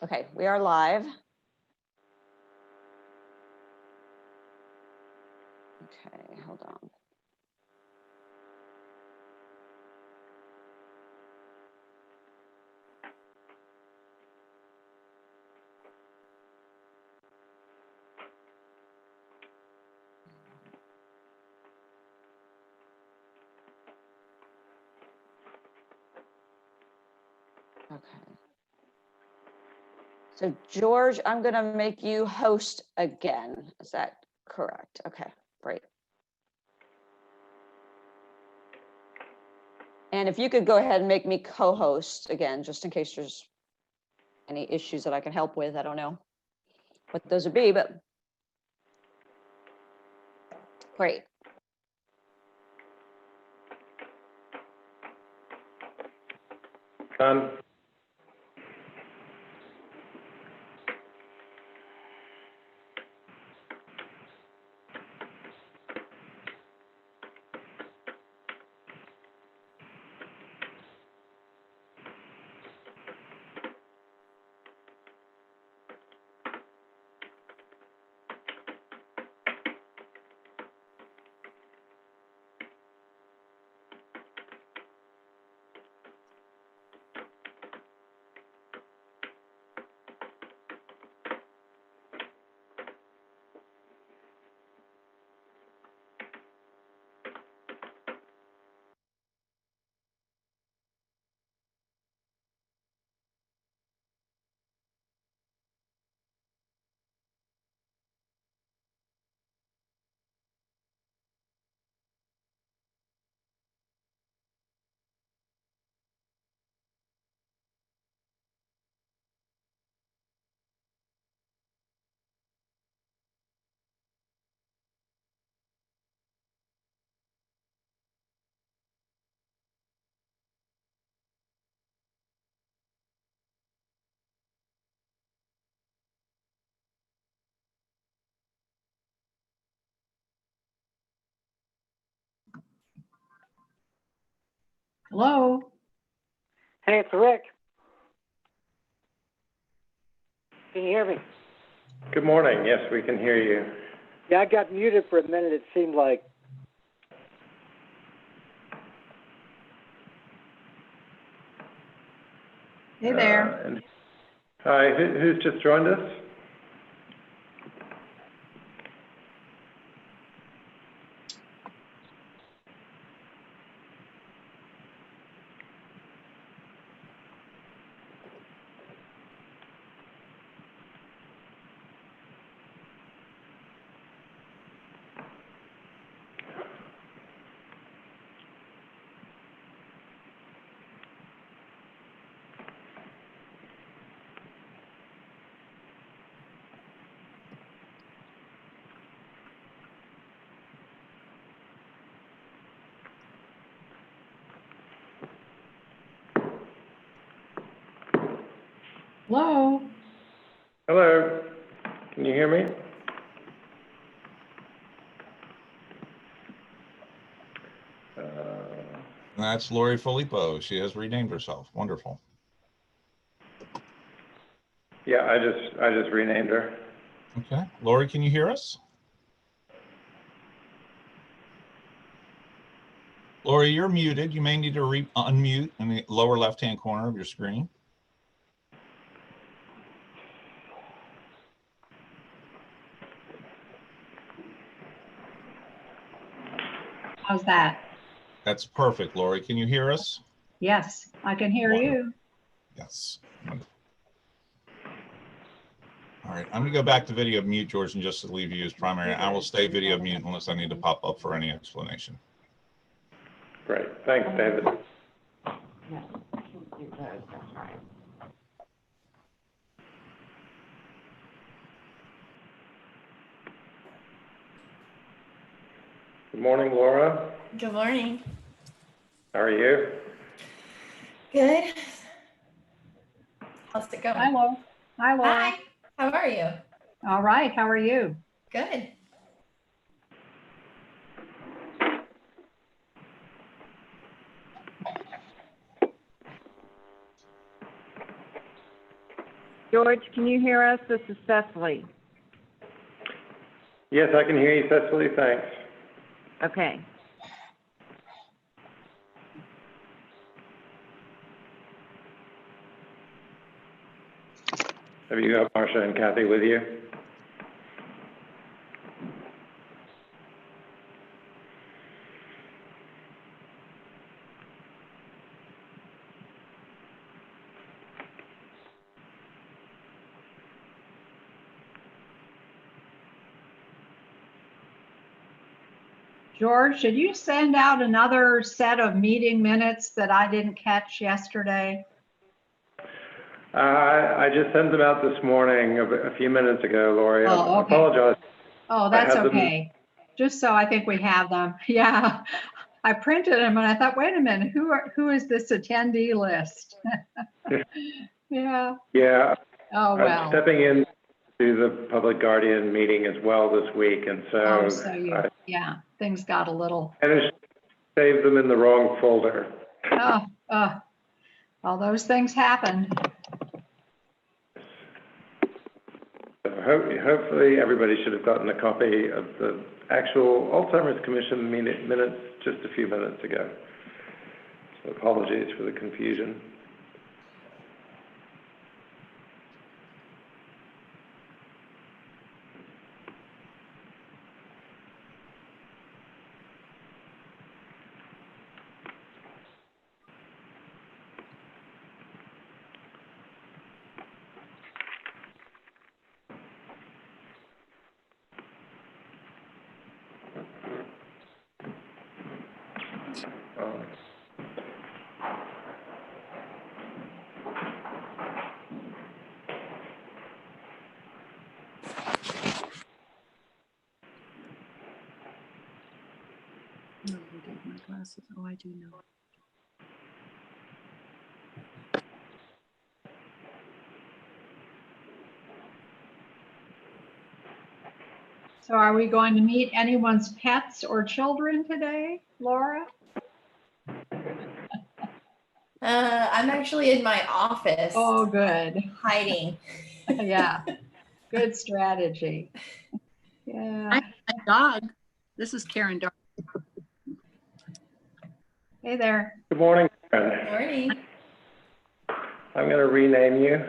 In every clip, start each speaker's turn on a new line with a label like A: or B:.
A: Okay, we are live. Okay, hold on. Okay. So George, I'm going to make you host again. Is that correct? Okay, great. And if you could go ahead and make me co-host again, just in case there's any issues that I can help with. I don't know what those would be, but great.
B: Hello.
C: Hey, it's Rick. Can you hear me?
D: Good morning. Yes, we can hear you.
C: Yeah, I got muted for a minute, it seemed like.
B: Hey there.
D: Hi, who's just joined us?
B: Hello.
D: Hello. Can you hear me?
E: That's Lori Filippo. She has renamed herself. Wonderful.
D: Yeah, I just renamed her.
E: Okay. Lori, can you hear us? Lori, you're muted. You may need to unmute in the lower left-hand corner of your screen.
B: How's that?
E: That's perfect, Lori. Can you hear us?
B: Yes, I can hear you.
E: Yes. Wonderful. All right, I'm going to go back to video mute, George, and just to leave you as primary. I will stay video mute unless I need to pop up for any explanation.
D: Great. Thanks, David. Good morning, Laura.
F: Good morning.
D: How are you?
F: Good. How's it going?
B: Hi, Laura. Hi, Laura.
F: Hi. How are you?
B: All right. How are you?
F: Good.
G: George, can you hear us? This is Cecily.
D: Yes, I can hear you, Cecily, thanks.
G: Okay.
D: Have you got Marcia and Kathy with you?
B: George, did you send out another set of meeting minutes that I didn't catch yesterday?
D: I just sent them out this morning, a few minutes ago, Lori.
B: Oh,
D: I
B: okay.
D: apologize.
B: Oh, that's
D: have them-
B: okay. Just so I think we have them. Yeah. I printed them and I thought, wait a minute, who is this attendee list? Yeah.
D: Yeah,
B: Oh,
D: I'm
B: well.
D: stepping in to the public guardian meeting as well this week, and
B: Oh,
D: so
B: so you,
D: I
B: yeah, things got a little,
D: managed to save them in the wrong folder.
B: all those things happen.
D: So hopefully, everybody should have gotten a copy of the actual Alzheimer's Commission minutes just a few minutes ago. So apologies for the confusion.
H: No, I gave my glasses. Oh, I do know.
B: So are we going to meet anyone's pets or children today, Laura?
F: I'm actually in my office
B: Oh, good.
F: hiding.
B: Yeah, good strategy. Yeah.
H: A dog. This is Karen Dar.
B: Hey there.
D: Good morning,
F: Good
D: Karen.
F: morning.
D: I'm going to rename you.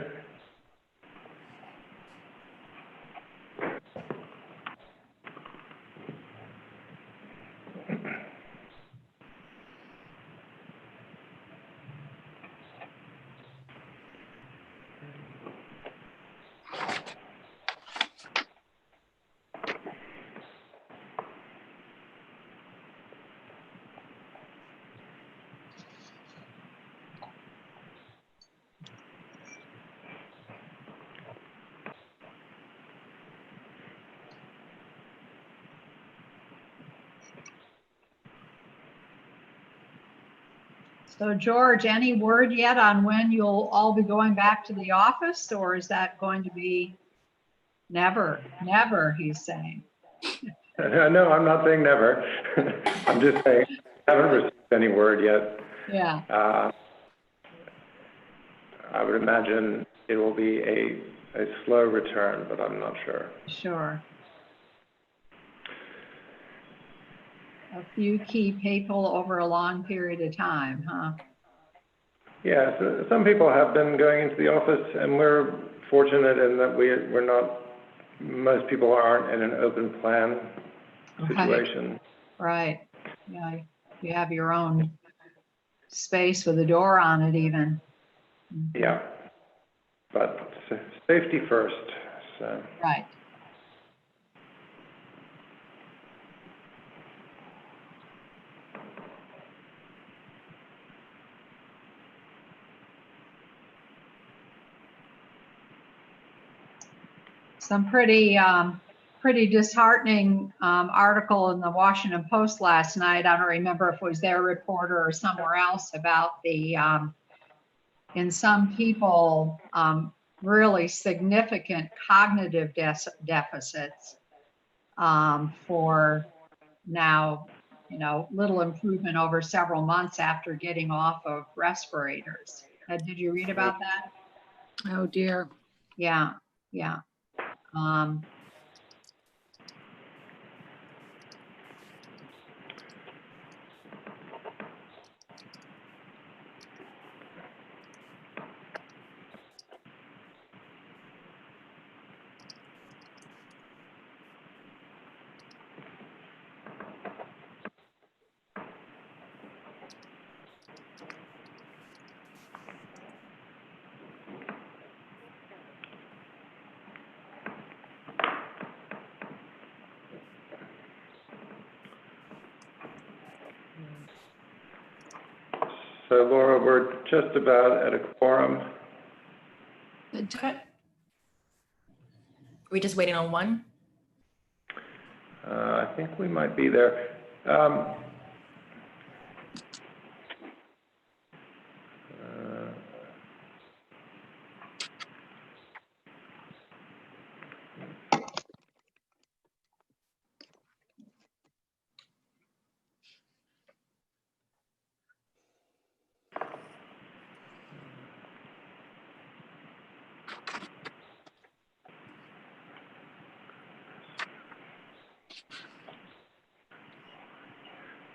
B: So George, any word yet on when you'll all be going back to the office, or is that going to be never, never, he's saying?
D: No, I'm not saying never. I'm just saying I haven't received any word yet.
B: Yeah,
D: I would imagine it will be a slow return, but I'm not sure.
B: sure. A few key people over a long period of time, huh?
D: Yeah, so some people have been going into the office, and we're fortunate in that we're not, most people aren't in an open plan situation.
B: Right. Yeah, you have your own space with a door on it even.
D: Yeah, but safety first, so.
B: Right. Some pretty disheartening article in the Washington Post last night. I don't remember if it was their reporter or somewhere else about the, in some people, really significant cognitive deficits for now, little improvement over several months after getting off of respirators. Did you read about that?
H: Oh, dear.
B: Yeah, yeah. Um,
D: So Laura, we're just about at a quorum.
F: Okay. Are we just waiting on one?
D: I think we might be there.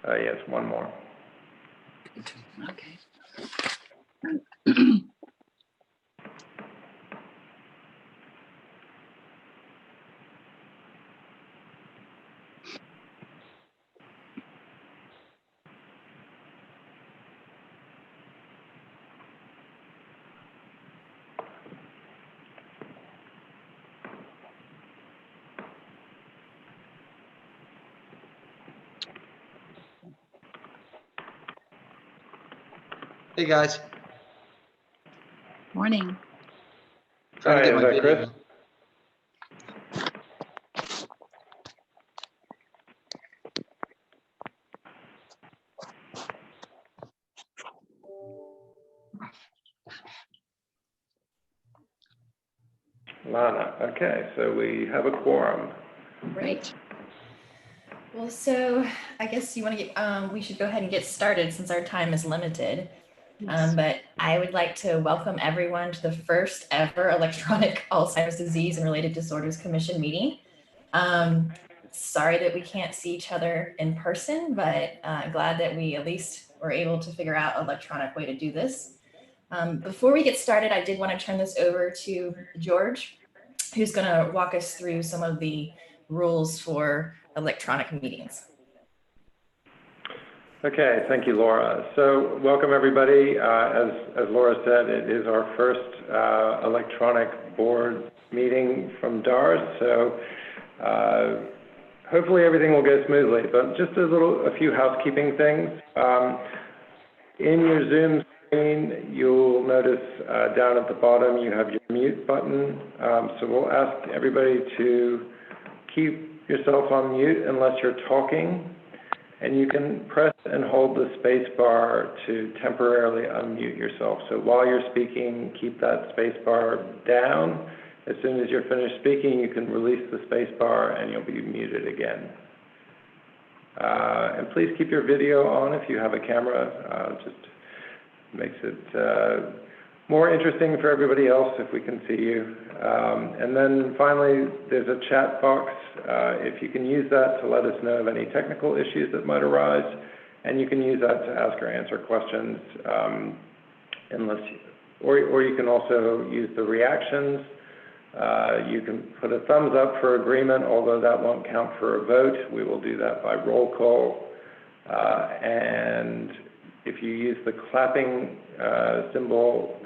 D: Uh, yes, one more.
H: Okay.
I: Hey, guys.
H: Morning.
I: Trying
D: Hi,
I: to get
D: is
I: my
D: that
I: video.
D: Chris? Lana, okay, so we have a quorum.
F: Right. Well, so I guess you want to get, we should go ahead and get started since our time is limited. But I would like to welcome everyone to the first ever electronic Alzheimer's disease and related disorders commission meeting. Sorry that we can't see each other in person, but glad that we at least were able to figure out an electronic way to do this. Before we get started, I did want to turn this over to George, who's going to walk us through some of the rules for electronic meetings.
D: Okay, thank you, Laura. So welcome, everybody. As Laura said, it is our first electronic board meeting from DARS, so hopefully everything will go smoothly. But just a few housekeeping things. In your Zoom screen, you'll notice down at the bottom you have your mute button. So we'll ask everybody to keep yourself on mute unless you're talking. And you can press and hold the space bar to temporarily unmute yourself. So while you're speaking, keep that space bar down. As soon as you're finished speaking, you can release the space bar and you'll be muted again. And please keep your video on if you have a camera. Just makes it more interesting for everybody else if we can see you. And then finally, there's a chat box. If you can use that to let us know of any technical issues that might arise, and you can use that to ask or answer questions, or you can also use the reactions. You can put a thumbs up for agreement, although that won't count for a vote. We will do that by roll call. And if you use the clapping symbol,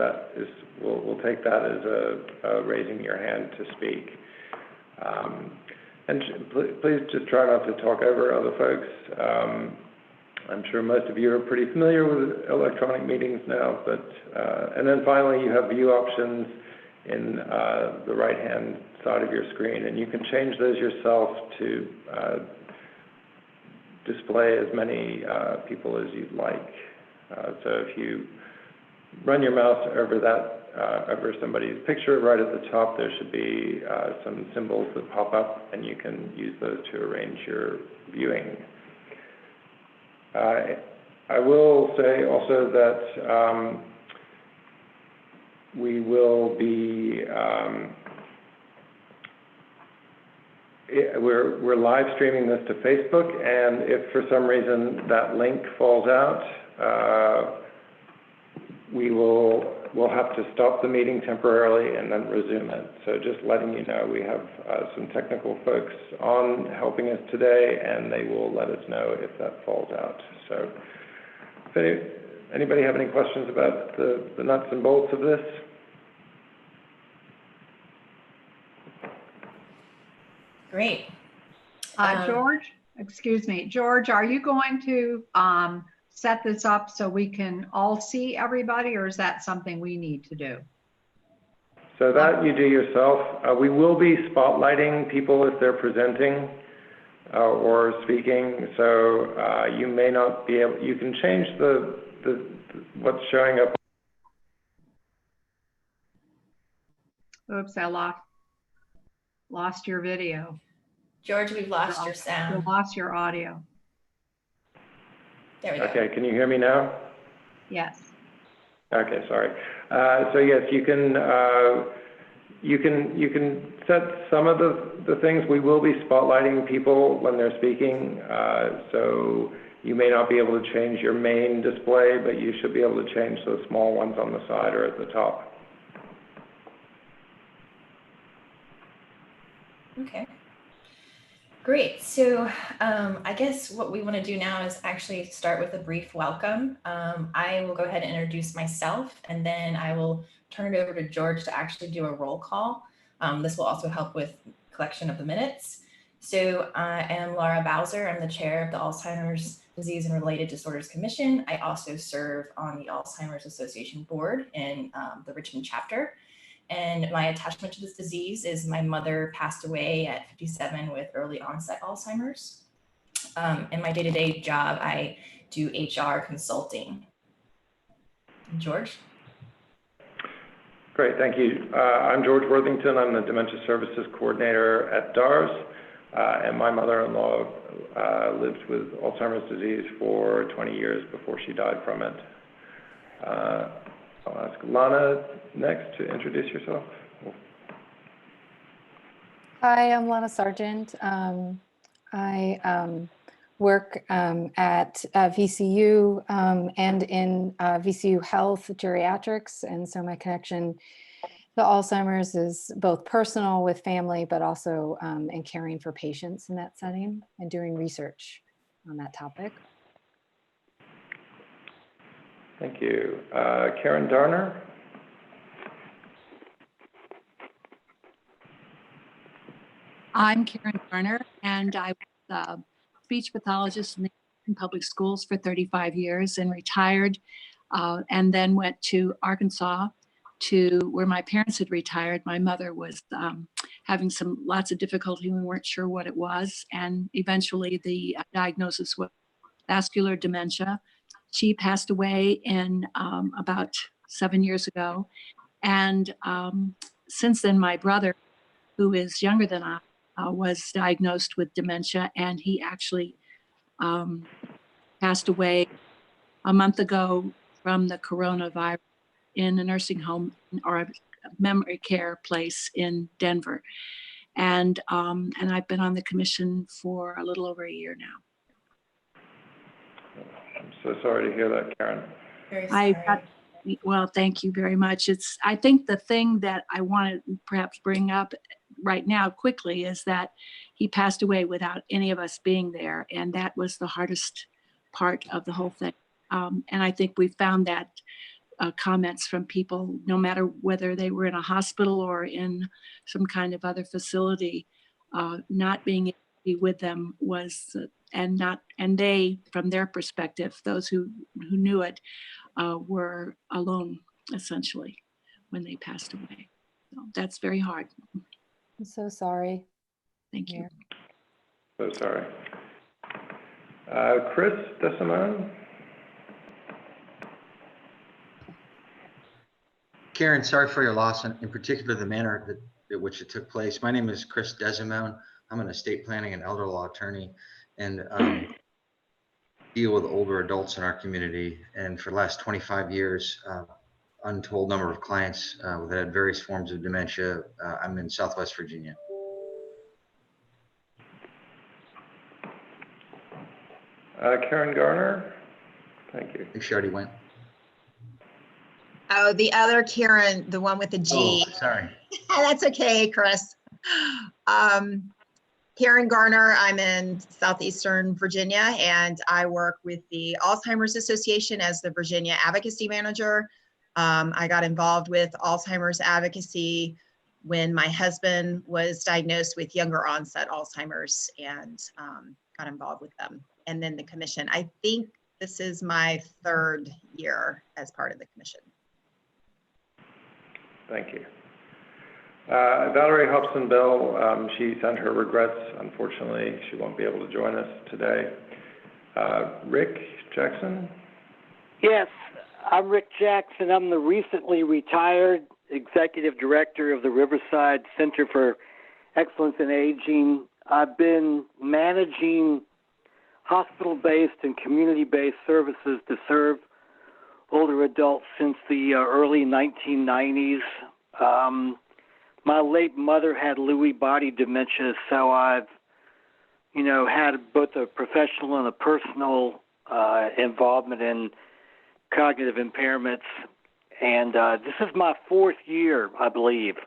D: we'll take that as raising your hand to speak. And please just try not to talk over other folks. I'm sure most of you are pretty familiar with electronic meetings now, but and then finally you have view options in the right-hand side of your screen, and you can change those yourself to display as many people as you'd like. So if you run your mouse over over somebody's picture, right at the top there should be some symbols that pop up, and you can use those to arrange your viewing. I will say also that we will be, we're live streaming this to Facebook, and if for some reason that link falls out, we'll have to stop the meeting temporarily and then resume it. So just letting you know, we have some technical folks on helping us today, and they will let us know if that falls out. So if anybody have any questions about the nuts and bolts of this?
F: Great.
B: George, excuse me, George, are you going to set this up so we can all see everybody, or is that something we need to do?
D: So that you do yourself. We will be spotlighting people if they're presenting or speaking. So you may not be able, you can change the what's showing up.
B: Oops, I lost your video.
F: George, we've lost your
B: You
F: sound.
B: lost your audio.
F: There we go.
D: Okay, can you hear me now?
B: Yes.
D: Okay, sorry. So yes, you can set some of the things. We will be spotlighting people when they're speaking. So you may not be able to change your main display, but you should be able to change those small ones on the side or at the top.
F: Okay. Great. So I guess what we want to do now is actually start with a brief welcome. I will go ahead and introduce myself, and then I will turn it over to George to actually do a roll call. This will also help with collection of the minutes. So I am Laura Bowser. I'm the chair of the Alzheimer's Disease and Related Disorders Commission. I also serve on the Alzheimer's Association board in the Richmond chapter. And my attachment to this disease is my mother passed away at 57 with early onset Alzheimer's. In my day-to-day job, I do HR consulting. George?
D: Great, thank you. I'm George Worthington. I'm the Dementia Services Coordinator at DARS. And my mother-in-law lived with Alzheimer's disease for 20 years before she died from it. I'll ask Lana next to introduce yourself.
J: Hi, I'm Lana Sargent. I work at VCU and in VCU Health Geriatrics, and so my connection to Alzheimer's is both personal with family, but also in caring for patients in that setting and doing research on that topic.
D: Thank you. Karen Darner.
K: I'm Karen Garner, and I was a speech pathologist in public schools for 35 years and retired, and then went to Arkansas to where my parents had retired. My mother was having lots of difficulty. We weren't sure what it was, and eventually the diagnosis was vascular dementia. She passed away in about 7 years ago, and since then my brother, who is younger than I, was diagnosed with dementia, and he actually passed away a month ago from the coronavirus in a nursing home or a memory care place in Denver. And I've been on the commission for a little over a year now.
D: I'm so sorry to hear that, Karen.
F: Very sorry.
K: Well, thank you very much. I think the thing that I want to perhaps bring up right now quickly is that he passed away without any of us being there. And that was the hardest part of the whole thing. And I think we found that comments from people, no matter whether they were in a hospital or in some kind of other facility, not being able to be with them was, and they, from their perspective, those who knew it, were alone essentially when they passed away. So that's very hard.
J: I'm so sorry.
K: Thank you.
D: So sorry. Chris DeSimone.
I: Karen, sorry for your loss, and in particular the manner in which it took place. My name is Chris DeSimone. I'm an estate planning and elder law attorney, and deal with older adults in our community. And for the last 25 years, untold number of clients that had various forms of dementia. I'm in Southwest Virginia.
D: Karen Garner, thank you.
I: I think she already went.
L: Oh, the other Karen, the one with the G.
I: Oh, sorry.
L: That's okay, Chris. Karen Garner, I'm in Southeastern Virginia, and I work with the Alzheimer's Association as the Virginia Advocacy Manager. I got involved with Alzheimer's advocacy when my husband was diagnosed with younger onset Alzheimer's, and got involved with them. And then the commission. I think this is my 3rd year as part of the commission.
D: Thank you. Valerie Hobson-Bell, she sent her regrets. Unfortunately, she won't be able to join us today. Rick Jackson?
C: Yes, I'm Rick Jackson. I'm the recently retired Executive Director of the Riverside Center for Excellence in Aging. I've been managing hospital-based and community-based services to serve older adults since the early 1990s. My late mother had Lewy body dementia, so I've, had both a professional and a personal involvement in cognitive impairments. And this is my 4th year, I believe,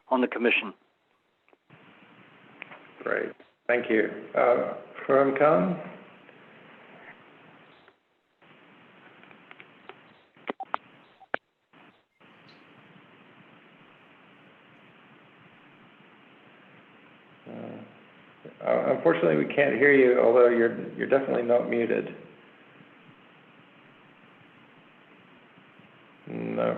C: on the commission.
D: Great, thank you. Khurram Khan? Unfortunately, we can't hear you, although you're definitely not muted. No.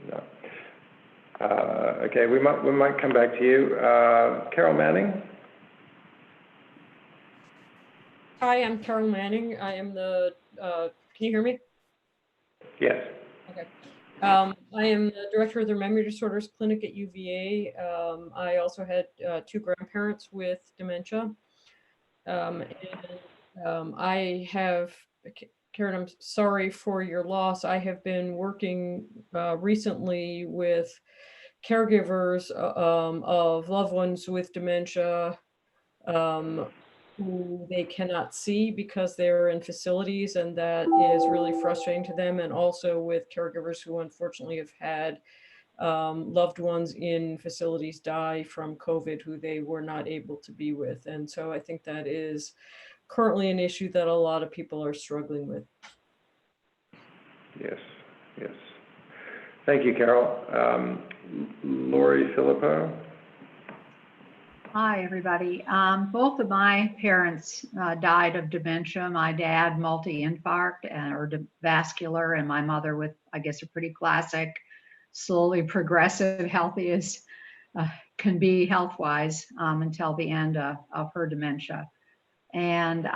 D: No. Okay, we might come back to you. Carol Manning?
M: Hi, I'm Carol Manning. I am the, can you hear me?
D: Yes.
M: Okay. I am the director of the Memory Disorders Clinic at UVA. I also had 2 grandparents with dementia. I have, Karen, I'm sorry for your loss. I have been working recently with caregivers of loved ones with dementia who they cannot see because they're in facilities, and that is really frustrating to them, and also with caregivers who unfortunately have had loved ones in facilities die from COVID who they were not able to be with. And so I think that is currently an issue that a lot of people are struggling with.
D: Yes, yes. Thank you, Carol. Lori Filippo?
B: Hi, everybody. Both of my parents died of dementia. My dad, multi-infarct or vascular, and my mother with, I guess, a pretty classic, slowly progressive, healthy as can be health-wise until the end of her dementia. And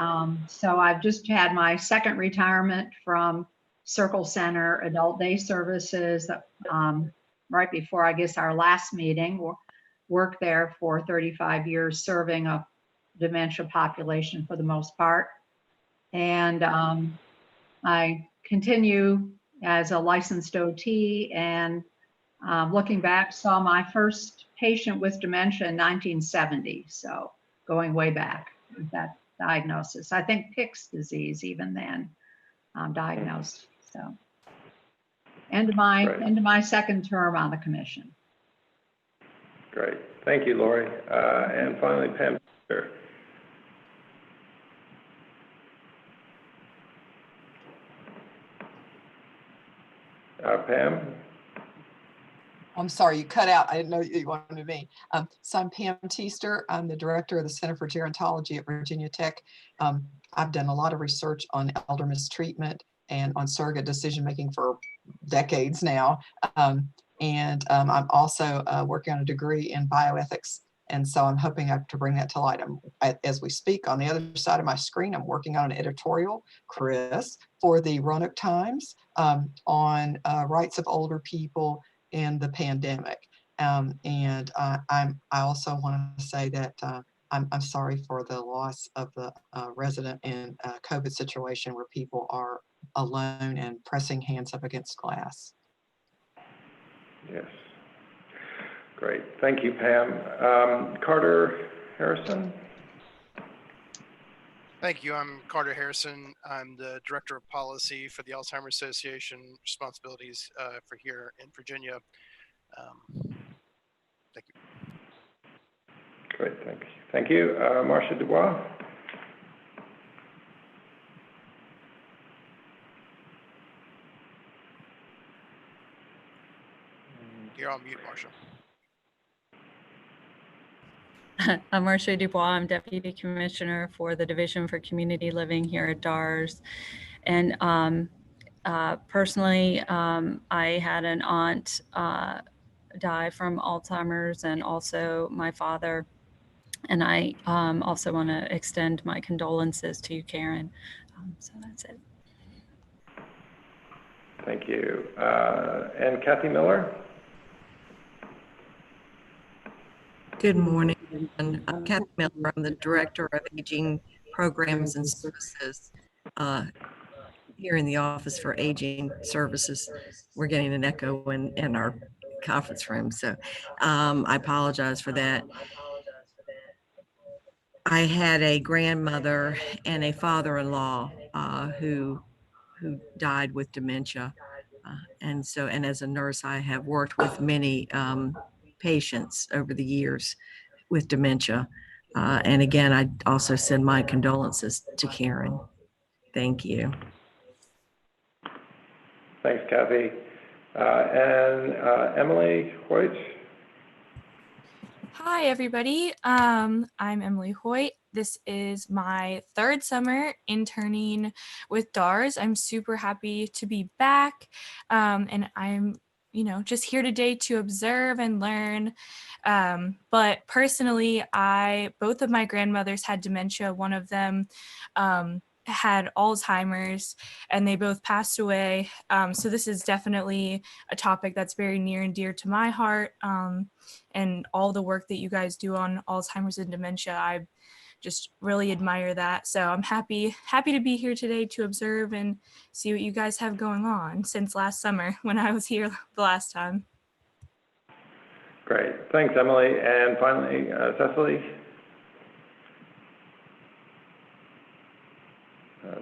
B: so I've just had my 2nd retirement from Circle Center Adult Day Services right before, I guess, our last meeting. Worked there for 35 years, serving a dementia population for the most part. And I continue as a licensed OT, and looking back, saw my first patient with dementia in 1970. So going way back with that diagnosis. I think Pick's disease even then diagnosed. So end of my 2nd term on the commission.
D: Great. Thank you, Lori. And finally, Pam. Pam?
H: I'm sorry, you cut out. I didn't know you wanted me. So I'm Pam Teester. I'm the director of the Center for Gerontology at Virginia Tech. I've done a lot of research on elder mistreatment and on surrogate decision-making for decades now. And I'm also working on a degree in bioethics. And so I'm hoping to bring that to light. As we speak, on the other side of my screen, I'm working on an editorial, Chris, for the Roanoke Times on rights of older people in the pandemic. I also want to say that I'm sorry for the loss of the resident in a COVID situation where people are alone and pressing hands up against glass.
D: Yes. Great. Thank you, Pam. Carter Harrison.
N: Thank you. I'm Carter Harrison. I'm the Director of Policy for the Alzheimer Association, responsibilities for here in Virginia. Thank you.
D: Great, thank you. Thank you. Marcia Dubois.
N: You're on mute, Marcia.
O: I'm Marcia Dubois. I'm Deputy Commissioner for the Division for Community Living here at DARS. And personally, I had an aunt die from Alzheimer's, and also my father. And I also want to extend my condolences to you, Karen. So that's it.
D: Thank you. And Kathy Miller.
P: Good morning, everyone. I'm Kathy Miller. I'm the Director of Aging Programs and Services here in the Office for Aging Services. We're getting an echo in our conference room, so I apologize for that. I had a grandmother and a father-in-law who died with dementia, and as a nurse, I have worked with many patients over the years with dementia. And again, I also send my condolences to Karen. Thank you.
D: Thanks, Kathy. And Emily Hoyt.
Q: Hi, everybody. I'm Emily Hoyt. This is my third summer interning with DARS. I'm super happy to be back. And I'm just here today to observe and learn. But personally, both of my grandmothers had dementia. One of them had Alzheimer's, and they both passed away. So this is definitely a topic that's very near and dear to my heart. And all the work that you guys do on Alzheimer's and dementia, I just really admire that. So I'm happy to be here today to observe and see what you guys have going on since last summer when I was here the last time.
D: Great. Thanks, Emily. And finally, Cecily.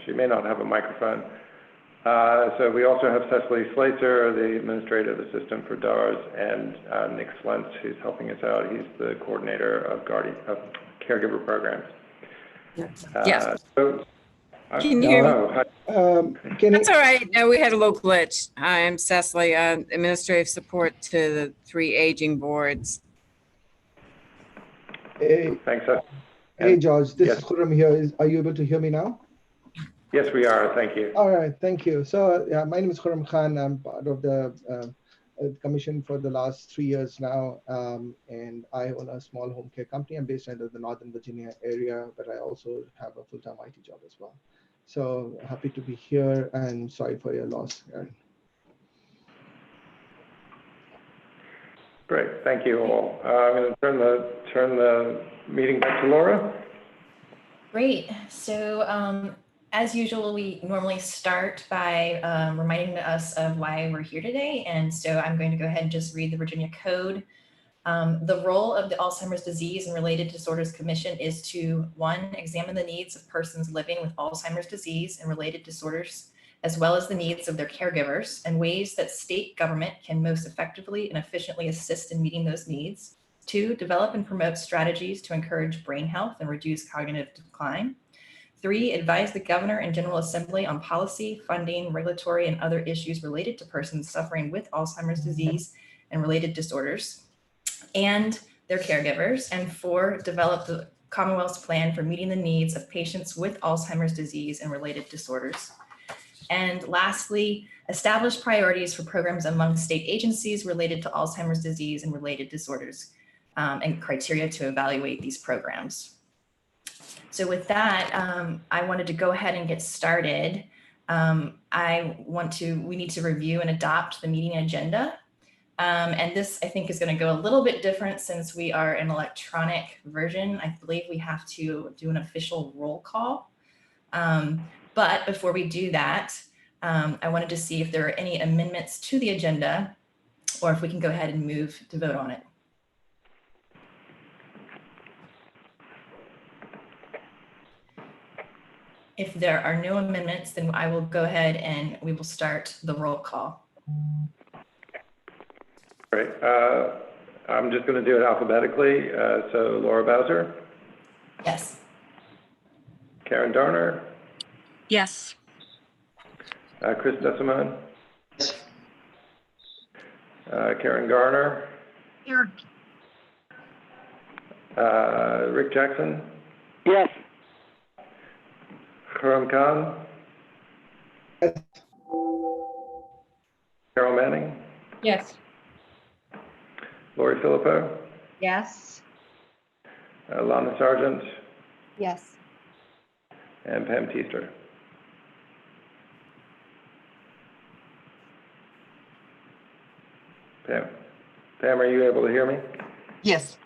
D: She may not have a microphone. So we also have Cecily Slater, the Administrative Assistant for DARS, and Nick Slentz, who's helping us out. He's the Coordinator of Caregiver Programs.
R: Yes.
D: So,
R: Can you hear me? That's
D: I,
R: all right. No, we had a little glitch. I'm Cecily, administrative support to the 3 aging boards.
S: Hey,
D: thanks, Cecily.
S: Hey, George, this
D: yes.
S: is Khurram here. Are you able to hear me now?
D: Yes, we are. Thank you.
S: All right. Thank you. So my name is Khurram Khan. I'm part of the commission for the last 3 years now. And I own a small home care company. I'm based out of the Northern Virginia area, but I also have a full-time IT job as well. So happy to be here and sorry for your loss, Aaron.
D: Great. Thank you all. I'm going to turn the meeting back to Laura.
F: Great. So as usual, we normally start by reminding us of why we're here today. And so I'm going to go ahead and just read the Virginia Code. The role of the Alzheimer's Disease and Related Disorders Commission is to, 1, examine the needs of persons living with Alzheimer's disease and related disorders, as well as the needs of their caregivers and ways that state government can most effectively and efficiently assist in meeting those needs. 2, develop and promote strategies to encourage brain health and reduce cognitive decline. 3, advise the Governor and General Assembly on policy, funding, regulatory, and other issues related to persons suffering with Alzheimer's disease and related disorders and their caregivers. And 4, develop the Commonwealth's plan for meeting the needs of patients with Alzheimer's disease and related disorders. And lastly, establish priorities for programs among state agencies related to Alzheimer's disease and related disorders, and criteria to evaluate these programs. So with that, I wanted to go ahead and get started. We need to review and adopt the meeting agenda. And this, I think, is going to go a little bit different since we are an electronic version. I believe we have to do an official roll call. But before we do that, I wanted to see if there are any amendments to the agenda or if we can go ahead and move to vote on it. If there are no amendments, then I will go ahead and we will start the roll call.
D: Great. I'm just going to do it alphabetically. So Laura Bowser.
F: Yes.
D: Karen Darner.
K: Yes.
D: Chris DeSimone. Yes. Karen Garner.
K: Here.
D: Rick Jackson.
C: Yes.
D: Khurram Khan.
S: Yes.
D: Carol Manning.
M: Yes.
D: Lori Filippo.
B: Yes.
D: Lana Sargent.
J: Yes.
D: And Pam Teester. Pam, are you able to hear me?
H: Yes.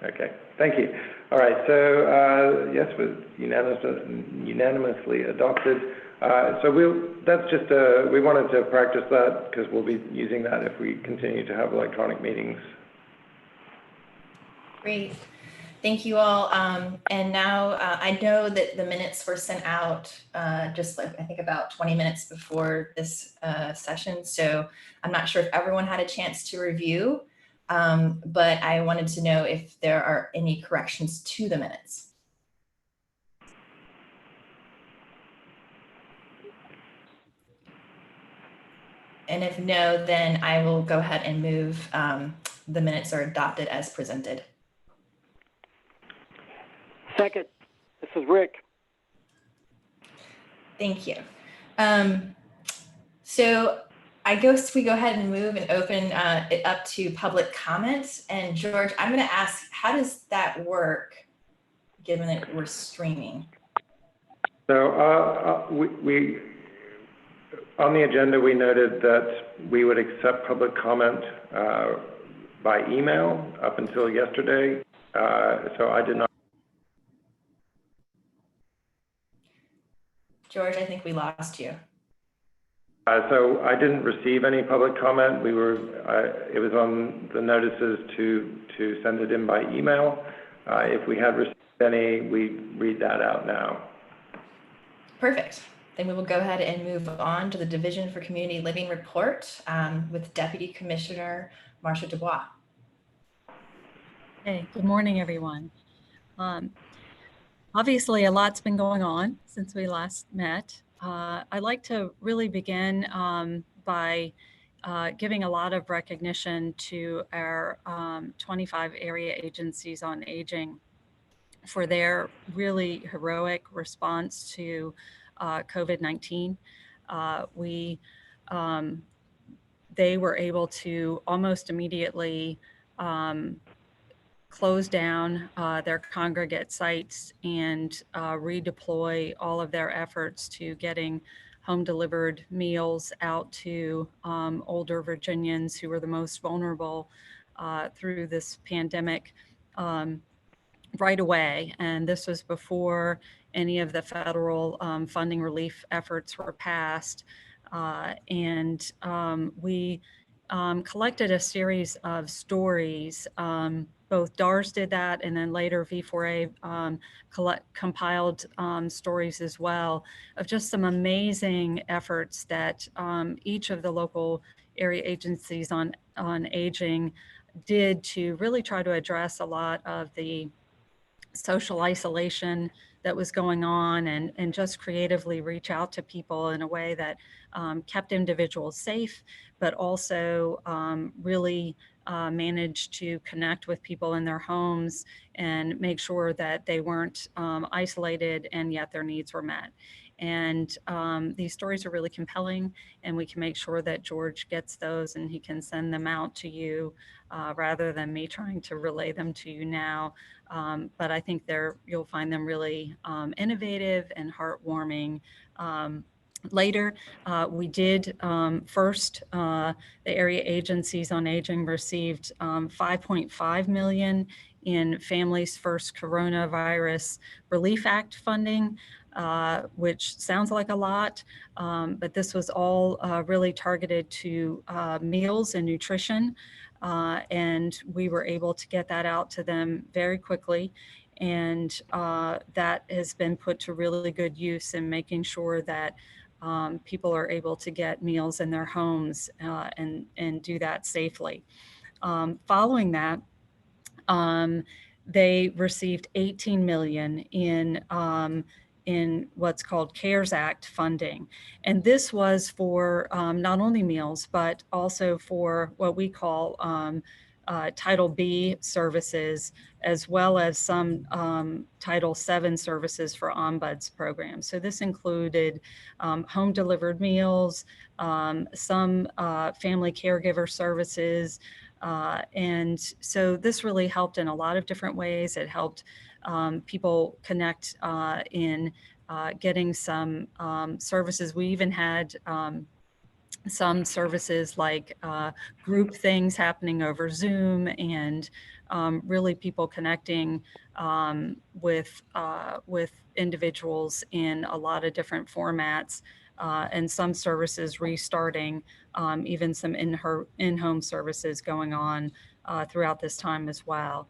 D: Okay, thank you. All right, so yes, was unanimously adopted. So that's just we wanted to practice that because we'll be using that if we continue to have electronic meetings.
F: Great. Thank you all. And now I know that the minutes were sent out just like I think about 20 minutes before this session. So I'm not sure if everyone had a chance to review, but I wanted to know if there are any corrections to the minutes. And if no, then I will go ahead and move the minutes are adopted as presented.
C: Second, this is Rick.
F: Thank you. So I guess we go ahead and move and open it up to public comments. And George, I'm going to ask, how does that work given that we're streaming?
D: So we on the agenda, we noted that we would accept public comment by email up until yesterday. So I did not.
F: George, I think we lost you.
D: So I didn't receive any public comment. It was on the notices to send it in by email. If we had received any, we'd read that out now.
F: Perfect. Then we will go ahead and move on to the Division for Community Living report with Deputy Commissioner Marsha Dubois.
O: Hey, good morning, everyone. Obviously, a lot's been going on since we last met. I'd like to really begin by giving a lot of recognition to our 25 area agencies on aging for their really heroic response to COVID-19. They were able to almost immediately close down their congregate sites and redeploy all of their efforts to getting home delivered meals out to older Virginians who were the most vulnerable through this pandemic right away. And this was before any of the federal funding relief efforts were passed. We collected a series of stories. Both DARS did that, and then later V4A compiled stories as well of just some amazing efforts that each of the local area agencies on aging did to really try to address a lot of the social isolation that was going on and just creatively reach out to people in a way that kept individuals safe, but also really managed to connect with people in their homes and make sure that they weren't isolated and yet their needs were met. And these stories are really compelling, and we can make sure that George gets those and he can send them out to you rather than me trying to relay them to you now. But I think you'll find them really innovative and heartwarming later. We did first, the area agencies on aging received 5.5 million in Families First Coronavirus Relief Act funding, which sounds like a lot, but this was all really targeted to meals and nutrition. And we were able to get that out to them very quickly. And that has been put to really good use in making sure that people are able to get meals in their homes and do that safely. Following that, they received 18 million in what's called CARES Act funding. And this was for not only meals, but also for what we call Title B services, as well as some Title VII services for ombuds programs. So this included home delivered meals, some family caregiver services, and so this really helped in a lot of different ways. It helped people connect in getting some services. We even had some services like group things happening over Zoom, and really people connecting with individuals in a lot of different formats, and some services restarting, even some in-home services going on throughout this time as well.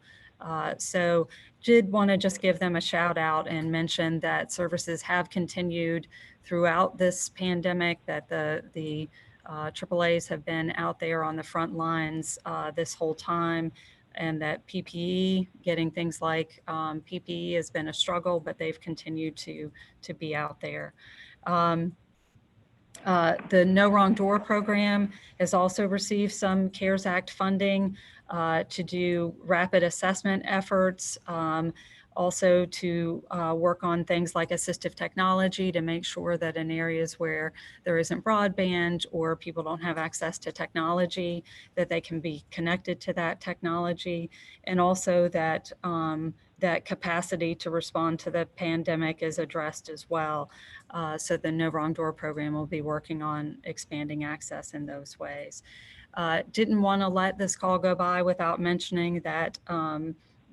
O: So did want to just give them a shout out and mention that services have continued throughout this pandemic, that the AAAs have been out there on the front lines this whole time, and that PPE, getting things like PPE has been a struggle, but they've continued to be out there. The No Wrong Door program has also received some CARES Act funding to do rapid assessment efforts, also to work on things like assistive technology to make sure that in areas where there isn't broadband or people don't have access to technology, that they can be connected to that technology, and also that that capacity to respond to the pandemic is addressed as well. So the No Wrong Door program will be working on expanding access in those ways. Didn't want to let this call go by without mentioning that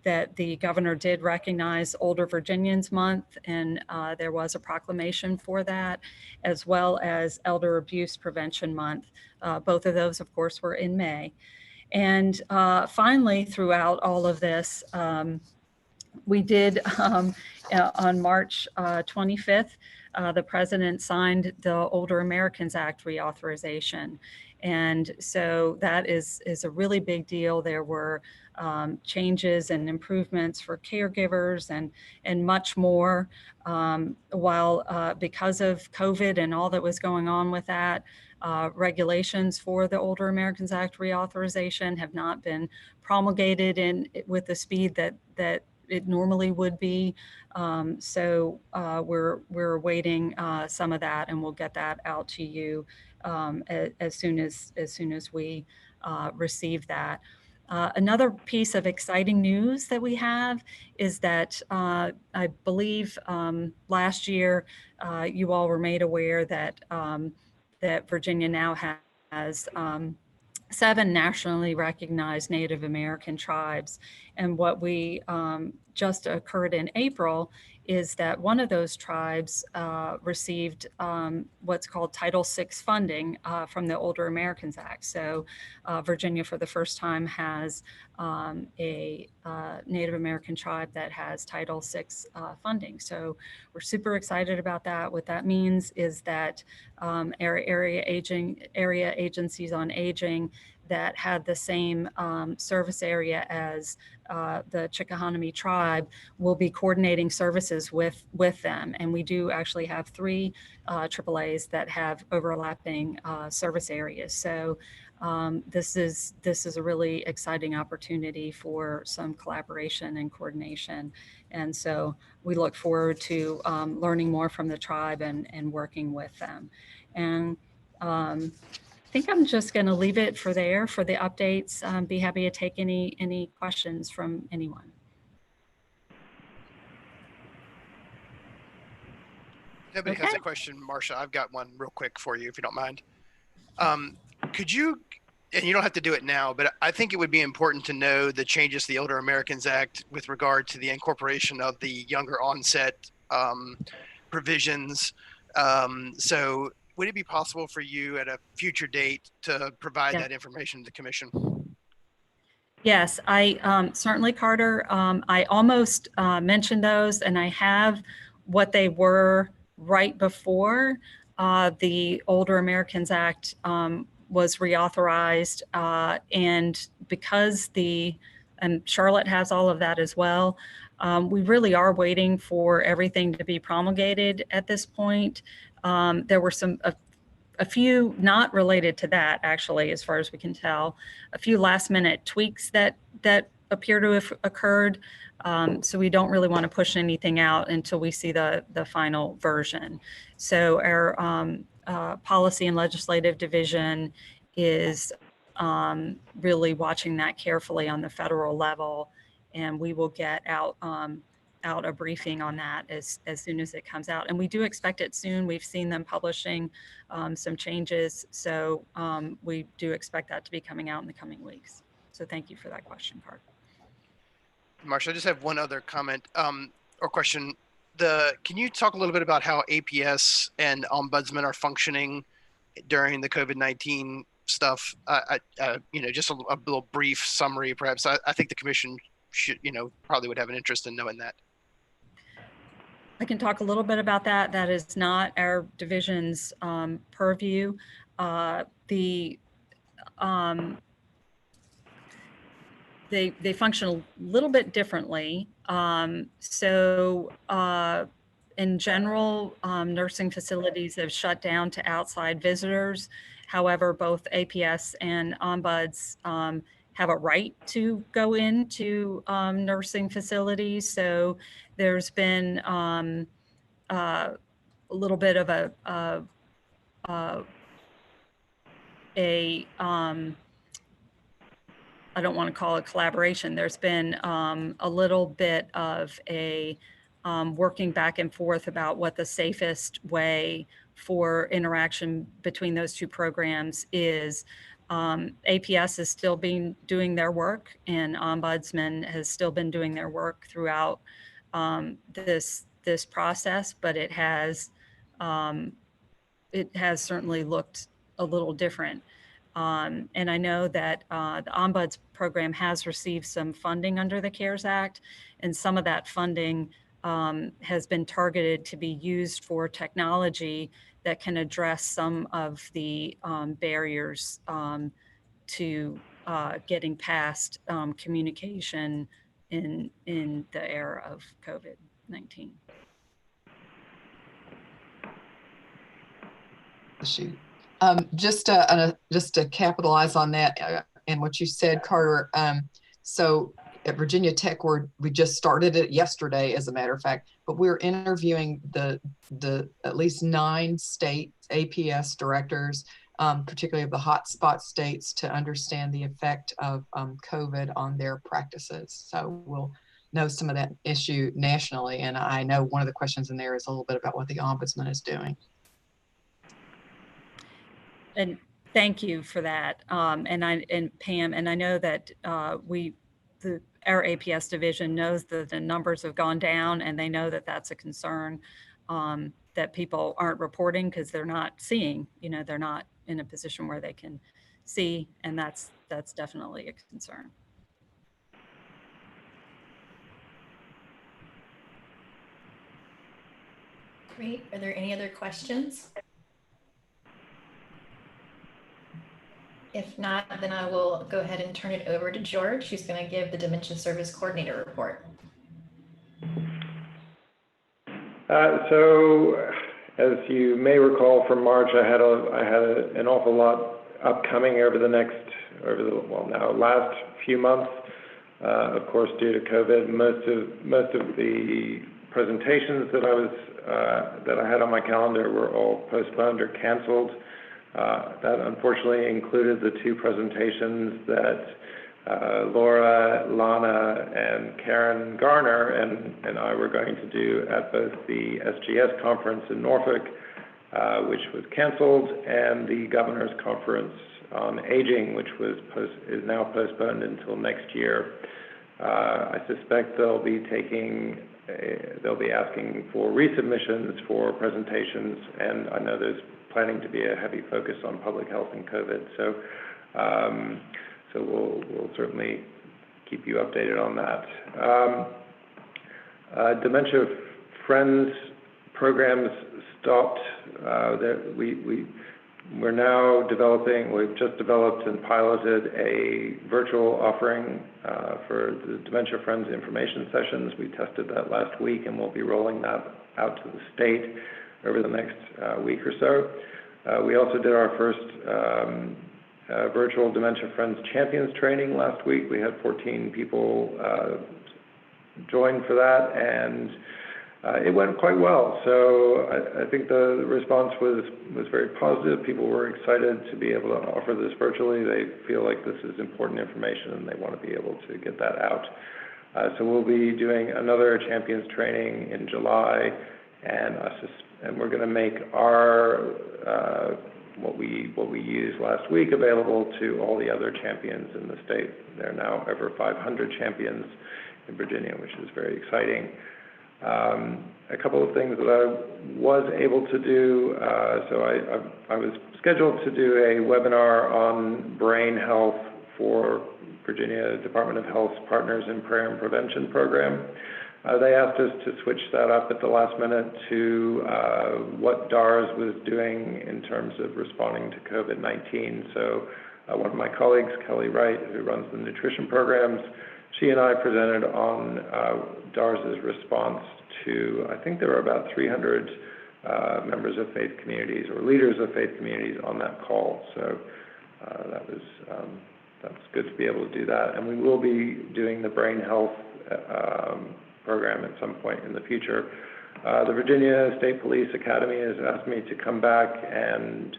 O: that the governor did recognize Older Virginians Month, and there was a proclamation for that, as well as Elder Abuse Prevention Month. Both of those, of course, were in May. And finally, throughout all of this, we did on March 25th, the president signed the Older Americans Act reauthorization. And so that is a really big deal. There were changes and improvements for caregivers and much more. While because of COVID and all that was going on with that, regulations for the Older Americans Act reauthorization have not been promulgated with the speed that it normally would be. So we're awaiting some of that, and we'll get that out to you as soon as we receive that. Another piece of exciting news that we have is that I believe last year you all were made aware that that Virginia now has 7 nationally recognized Native American tribes. And what we just occurred in April is that one of those tribes received what's called Title VI funding from the Older Americans Act. So Virginia, for the first time, has a Native American tribe that has Title VI funding. So we're super excited about that. What that means is that area agencies on aging that had the same service area as the Chickahominy tribe will be coordinating services with them. And we do actually have 3 AAAs that have overlapping service areas. So this is a really exciting opportunity for some collaboration and coordination. And so we look forward to learning more from the tribe and working with them. And I think I'm just going to leave it for there for the updates. Be happy to take any questions from anyone.
N: nobody has a question, Marcia, I've got one real quick for you, if you don't mind. Could you, and you don't have to do it now, but I think it would be important to know the changes to the Older Americans Act with regard to the incorporation of the younger onset provisions. So would it be possible for you at a future date to provide that information to the commission?
O: Yes, I certainly, Carter. I almost mentioned those, and I have what they were right before the Older Americans Act was reauthorized, and because and Charlotte has all of that as well. We really are waiting for everything to be promulgated at this point. There were a few not related to that, actually, as far as we can tell, a few last minute tweaks that appear to have occurred. So we don't really want to push anything out until we see the final version. So our policy and legislative division is really watching that carefully on the federal level, and we will get out a briefing on that as soon as it comes out. And we do expect it soon. We've seen them publishing some changes. So we do expect that to be coming out in the coming weeks. So thank you for that question, Cart.
N: Marcia, I just have one other comment or question. Can you talk a little bit about how APS and ombudsman are functioning during the COVID-19 stuff? Just a little brief summary, perhaps. I think the commission should, probably would have an interest in knowing that.
O: I can talk a little bit about that. That is not our division's purview. They function a little bit differently. In general, nursing facilities have shut down to outside visitors. However, both APS and ombuds have a right to go into nursing facilities. So there's been a little bit of I don't want to call it collaboration. There's been a little bit of a working back and forth about what the safest way for interaction between those two programs is. APS is still doing their work, and Ombudsman has still been doing their work throughout this process, but it has certainly looked a little different. And I know that the Ombuds program has received some funding under the CARES Act, and some of that funding has been targeted to be used for technology that can address some of the barriers to getting past communication in the era of COVID-19.
H: Shoot. Just to capitalize on that and what you said, Carter. So at Virginia Tech, we just started it yesterday, as a matter of fact, but we're interviewing the at least 9 state APS directors, particularly of the hotspot states, to understand the effect of COVID on their practices. So we'll know some of that issue nationally. And I know one of the questions in there is a little bit about what the Ombudsman is doing.
O: And thank you for that. And Pam, and I know that our APS division knows that the numbers have gone down, and they know that that's a concern that people aren't reporting because they're not seeing, they're not in a position where they can see, and that's definitely a concern.
F: Great. Are there any other questions? If not, then I will go ahead and turn it over to George, who's going to give the Dementia Service Coordinator report.
D: So, as you may recall from March, I had an awful lot upcoming over the last few months. Of course, due to COVID, most of the presentations that I had on my calendar were all postponed or canceled. That unfortunately included the 2 presentations that Laura, Lana, and Karen Garner and I were going to do at both the SGS conference in Norfolk, which was canceled, and the Governor's Conference on Aging, which is now postponed until next year. I suspect they'll be asking for resubmissions for presentations, and I know there's planning to be a heavy focus on public health and COVID. So we'll certainly keep you updated on that. Dementia Friends programs stopped. We're now we've just developed and piloted a virtual offering for the Dementia Friends information sessions. We tested that last week, and we'll be rolling that out to the state over the next week or so. We also did our first virtual Dementia Friends Champions training last week. We had 14 people join for that, and it went quite well. So I think the response was very positive. People were excited to be able to offer this virtually. They feel like this is important information, and they want to be able to get that out. So we'll be doing another Champions training in July, and we're going to make our what we used last week available to all the other champions in the state. There are now over 500 champions in Virginia, which is very exciting. A couple of things that I was able to do. So I was scheduled to do a webinar on brain health for Virginia Department of Health's Partners in Prayer and Prevention program. They asked us to switch that up at the last minute to what DARS was doing in terms of responding to COVID-19. So one of my colleagues, Kelly Wright, who runs the nutrition programs, she and I presented on DARS's response to, I think there were about 300 members of faith communities or leaders of faith communities on that call. So that's good to be able to do that. And we will be doing the brain health program at some point in the future. The Virginia State Police Academy has asked me to come back and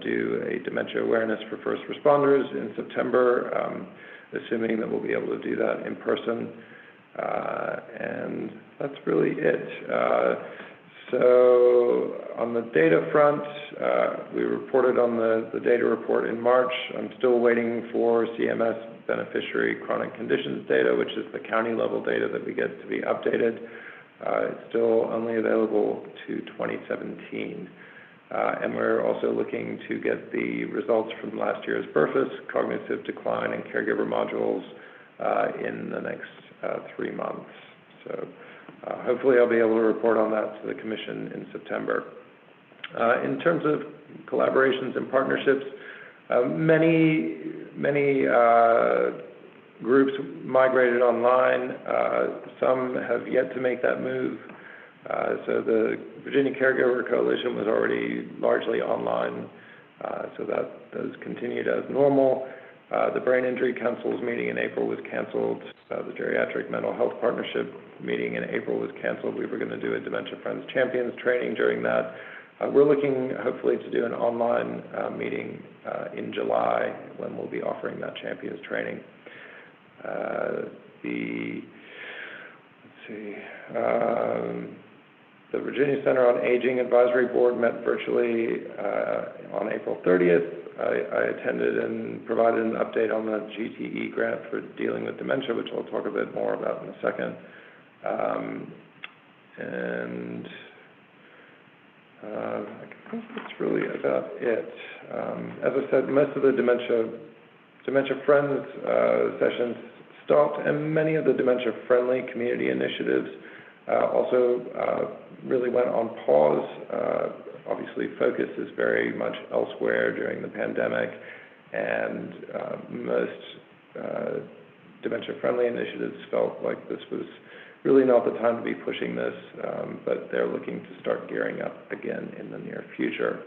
D: do a dementia awareness for first responders in September, assuming that we'll be able to do that in person. And that's really it. So on the data front, we reported on the data report in March. I'm still waiting for CMS beneficiary chronic conditions data, which is the county level data that we get to be updated. It's still only available to 2017. And we're also looking to get the results from last year's BRFIS, cognitive decline and caregiver modules in the next 3 months. So hopefully I'll be able to report on that to the Commission in September. In terms of collaborations and partnerships, many groups migrated online. Some have yet to make that move. So the Virginia Caregiver Coalition was already largely online, so that does continued as normal. The Brain Injury Council's meeting in April was canceled. The Geriatric Mental Health Partnership meeting in April was canceled. We were going to do a Dementia Friends Champions training during that. We're looking hopefully to do an online meeting in July when we'll be offering that Champions training. The Virginia Center on Aging Advisory Board met virtually on April 30th. I attended and provided an update on the GTE grant for dealing with dementia, which I'll talk a bit more about in a second. I think that's really about it. As I said, most of the Dementia Friends sessions stopped, and many of the dementia-friendly community initiatives also really went on pause. Obviously, focus is very much elsewhere during the pandemic, and most dementia-friendly initiatives felt like this was really not the time to be pushing this, but they're looking to start gearing up again in the near future.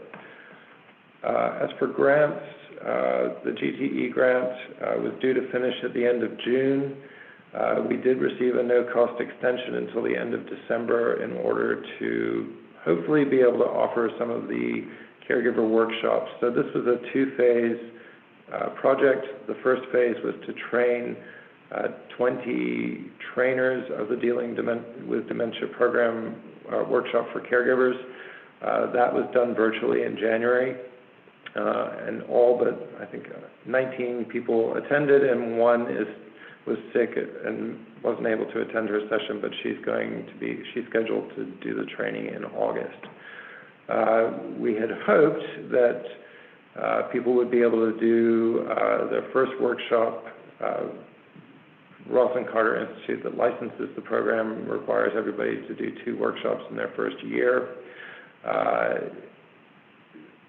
D: As for grants, the GTE grant was due to finish at the end of June. We did receive a no-cost extension until the end of December in order to hopefully be able to offer some of the caregiver workshops. So this was a two-phase project. The first phase was to train 20 trainers of the Dealing with Dementia program workshop for caregivers. That was done virtually in January, and all but I think 19 people attended, and one was sick and wasn't able to attend her session, but she's scheduled to do the training in August. We had hoped that people would be able to do their first workshop. Ross and Carter Institute that licenses the program requires everybody to do 2 workshops in their first year.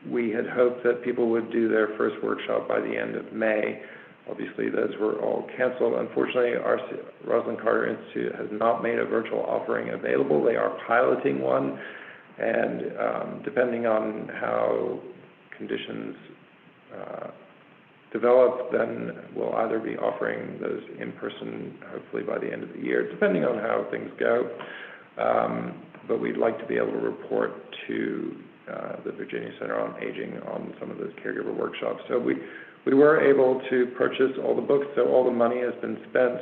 D: We had hoped that people would do their first workshop by the end of May. Obviously, those were all canceled. Unfortunately, our Ross Carter Institute has not made a virtual offering available. They are piloting one, and depending on how conditions develop, then we'll either be offering those in person, hopefully by the end of the year, depending on how things go. But we'd like to be able to report to the Virginia Center on Aging on some of those caregiver workshops. So we were able to purchase all the books, so all the money has been spent.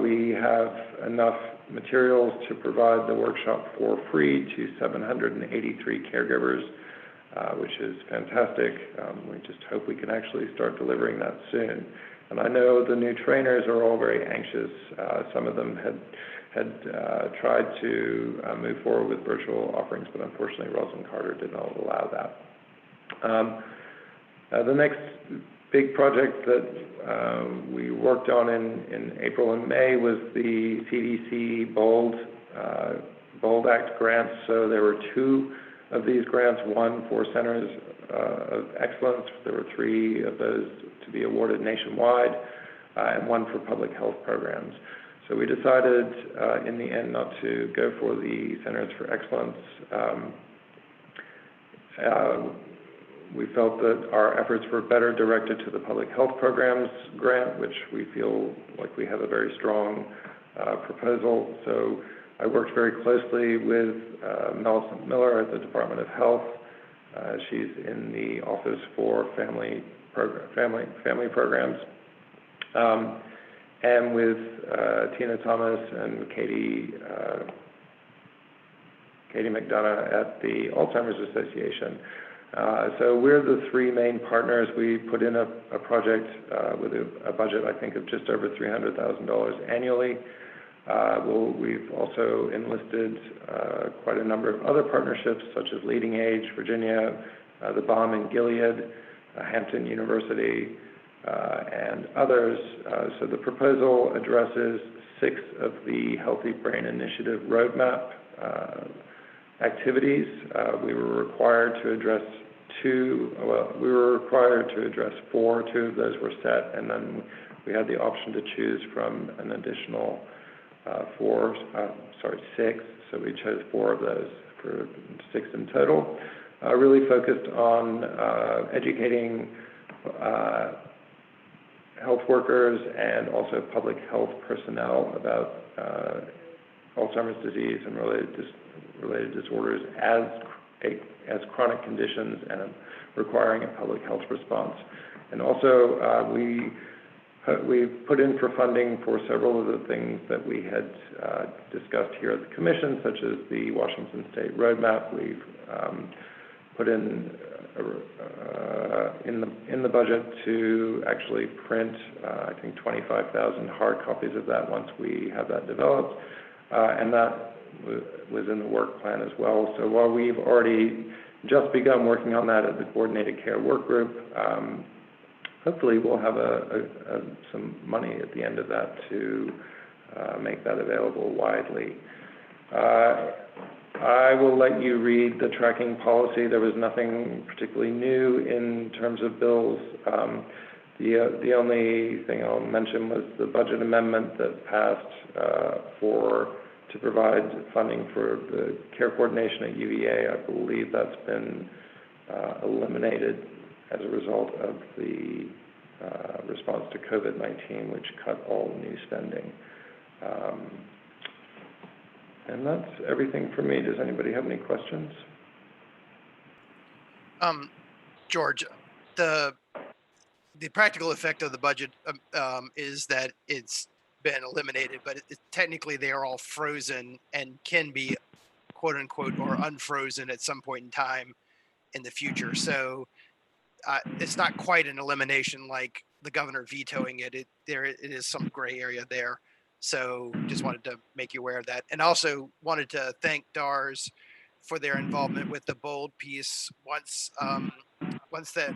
D: We have enough materials to provide the workshop for free to 783 caregivers, which is fantastic. We just hope we can actually start delivering that soon. And I know the new trainers are all very anxious. Some of them had tried to move forward with virtual offerings, but unfortunately Ross and Carter did not allow that. The next big project that we worked on in April and May was the CDC Bold Act grants. So there were 2 of these grants, one for Centers of Excellence. There were 3 of those to be awarded nationwide, and one for public health programs. So we decided in the end not to go for the Centers for Excellence. We felt that our efforts were better directed to the public health programs grant, which we feel like we have a very strong proposal. So I worked very closely with Millicent Miller at the Department of Health. She's in the Office for Family Programs. And with Tina Thomas and Katie McDonough at the Alzheimer's Association. So we're the 3 main partners. We put in a project with a budget, I think, of just over $300,000 annually. We've also enlisted quite a number of other partnerships, such as Leading Age Virginia, the Balm in Gilead, Hampton University, and others. So the proposal addresses 6 of the Healthy Brain Initiative roadmap activities. We were required to address 4. 2 of those were set, and then we had the option to choose from an additional 6. So we chose 4 of those for 6 in total. Really focused on educating health workers and also public health personnel about Alzheimer's disease and related disorders as chronic conditions and requiring a public health response. And also we put in for funding for several of the things that we had discussed here at the Commission, such as the Washington State Roadmap. We've put in the budget to actually print, I think, 25,000 hard copies of that once we have that developed, and that was in the work plan as well. So while we've already just begun working on that at the Coordinated Care Work Group, hopefully we'll have some money at the end of that to make that available widely. I will let you read the tracking policy. There was nothing particularly new in terms of bills. The only thing I'll mention was the budget amendment that passed to provide funding for the care coordination at UVA. I believe that's been eliminated as a result of the response to COVID-19, which cut all new spending. And that's everything for me. Does anybody have any questions?
N: George, the the practical effect of the budget is that it's been eliminated, but technically they are all frozen and can be quote unquote or unfrozen at some point in time in the future. So it's not quite an elimination like the governor vetoing it. It is some gray area there. So just wanted to make you aware of that. And also wanted to thank DARS for their involvement with the bold piece. Once that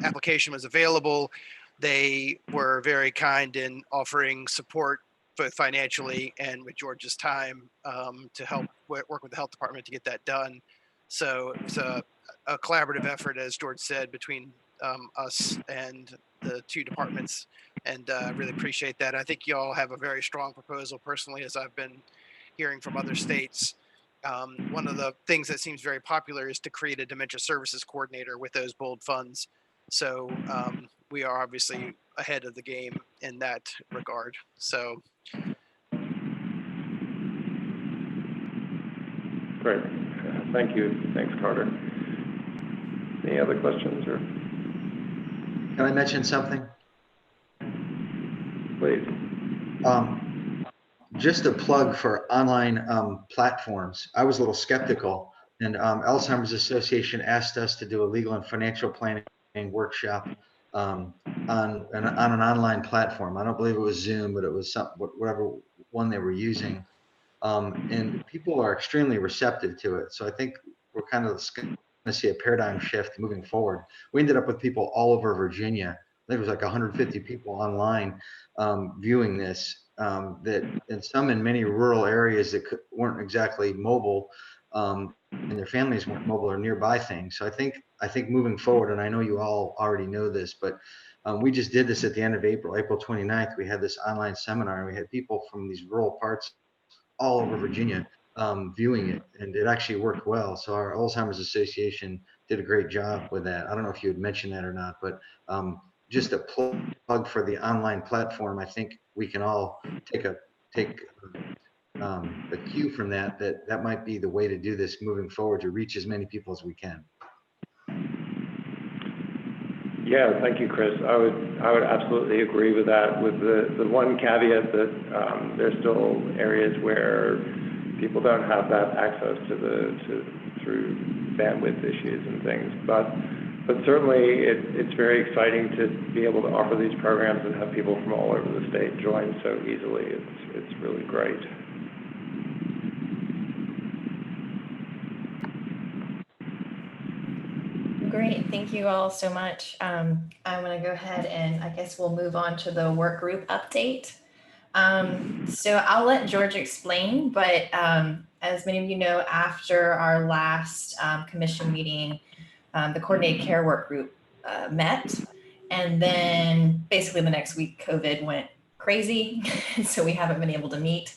N: application was available, they were very kind in offering support both financially and with George's time to help work with the health department to get that done. So it's a collaborative effort, as George said, between us and the two departments, and really appreciate that. I think you all have a very strong proposal personally, as I've been hearing from other states. One of the things that seems very popular is to create a dementia services coordinator with those bold funds. So we are obviously ahead of the game in that regard. So.
D: Great. Thank you. Thanks, Carter. Any other questions or?
I: Can I mention something?
D: Please.
I: Just a plug for online platforms. I was a little skeptical, and Alzheimer's Association asked us to do a legal and financial planning workshop on an online platform. I don't believe it was Zoom, but it was whatever one they were using. And people are extremely receptive to it. So I think we're kind of going to see a paradigm shift moving forward. We ended up with people all over Virginia. I think it was like 150 people online viewing this, and some in many rural areas that weren't exactly mobile, and their families weren't mobile or nearby things. So I think moving forward, and I know you all already know this, but we just did this at the end of April 29th. We had this online seminar, and we had people from these rural parts all over Virginia viewing it, and it actually worked well. So our Alzheimer's Association did a great job with that. I don't know if you had mentioned that or not, but just a plug for the online platform. I think we can all take a cue from that might be the way to do this moving forward, to reach as many people as we can.
D: Yeah, thank you, Chris. I would absolutely agree with that, with the one caveat that there's still areas where people don't have that access through bandwidth issues and things. But certainly it's very exciting to be able to offer these programs and have people from all over the state join so easily. It's really great.
F: Great, thank you all so much. I'm going to go ahead and I guess we'll move on to the work group update. So I'll let George explain, but as many of you know, after our last commission meeting, the coordinated care work group met, and then basically the next week COVID went crazy, so we haven't been able to meet.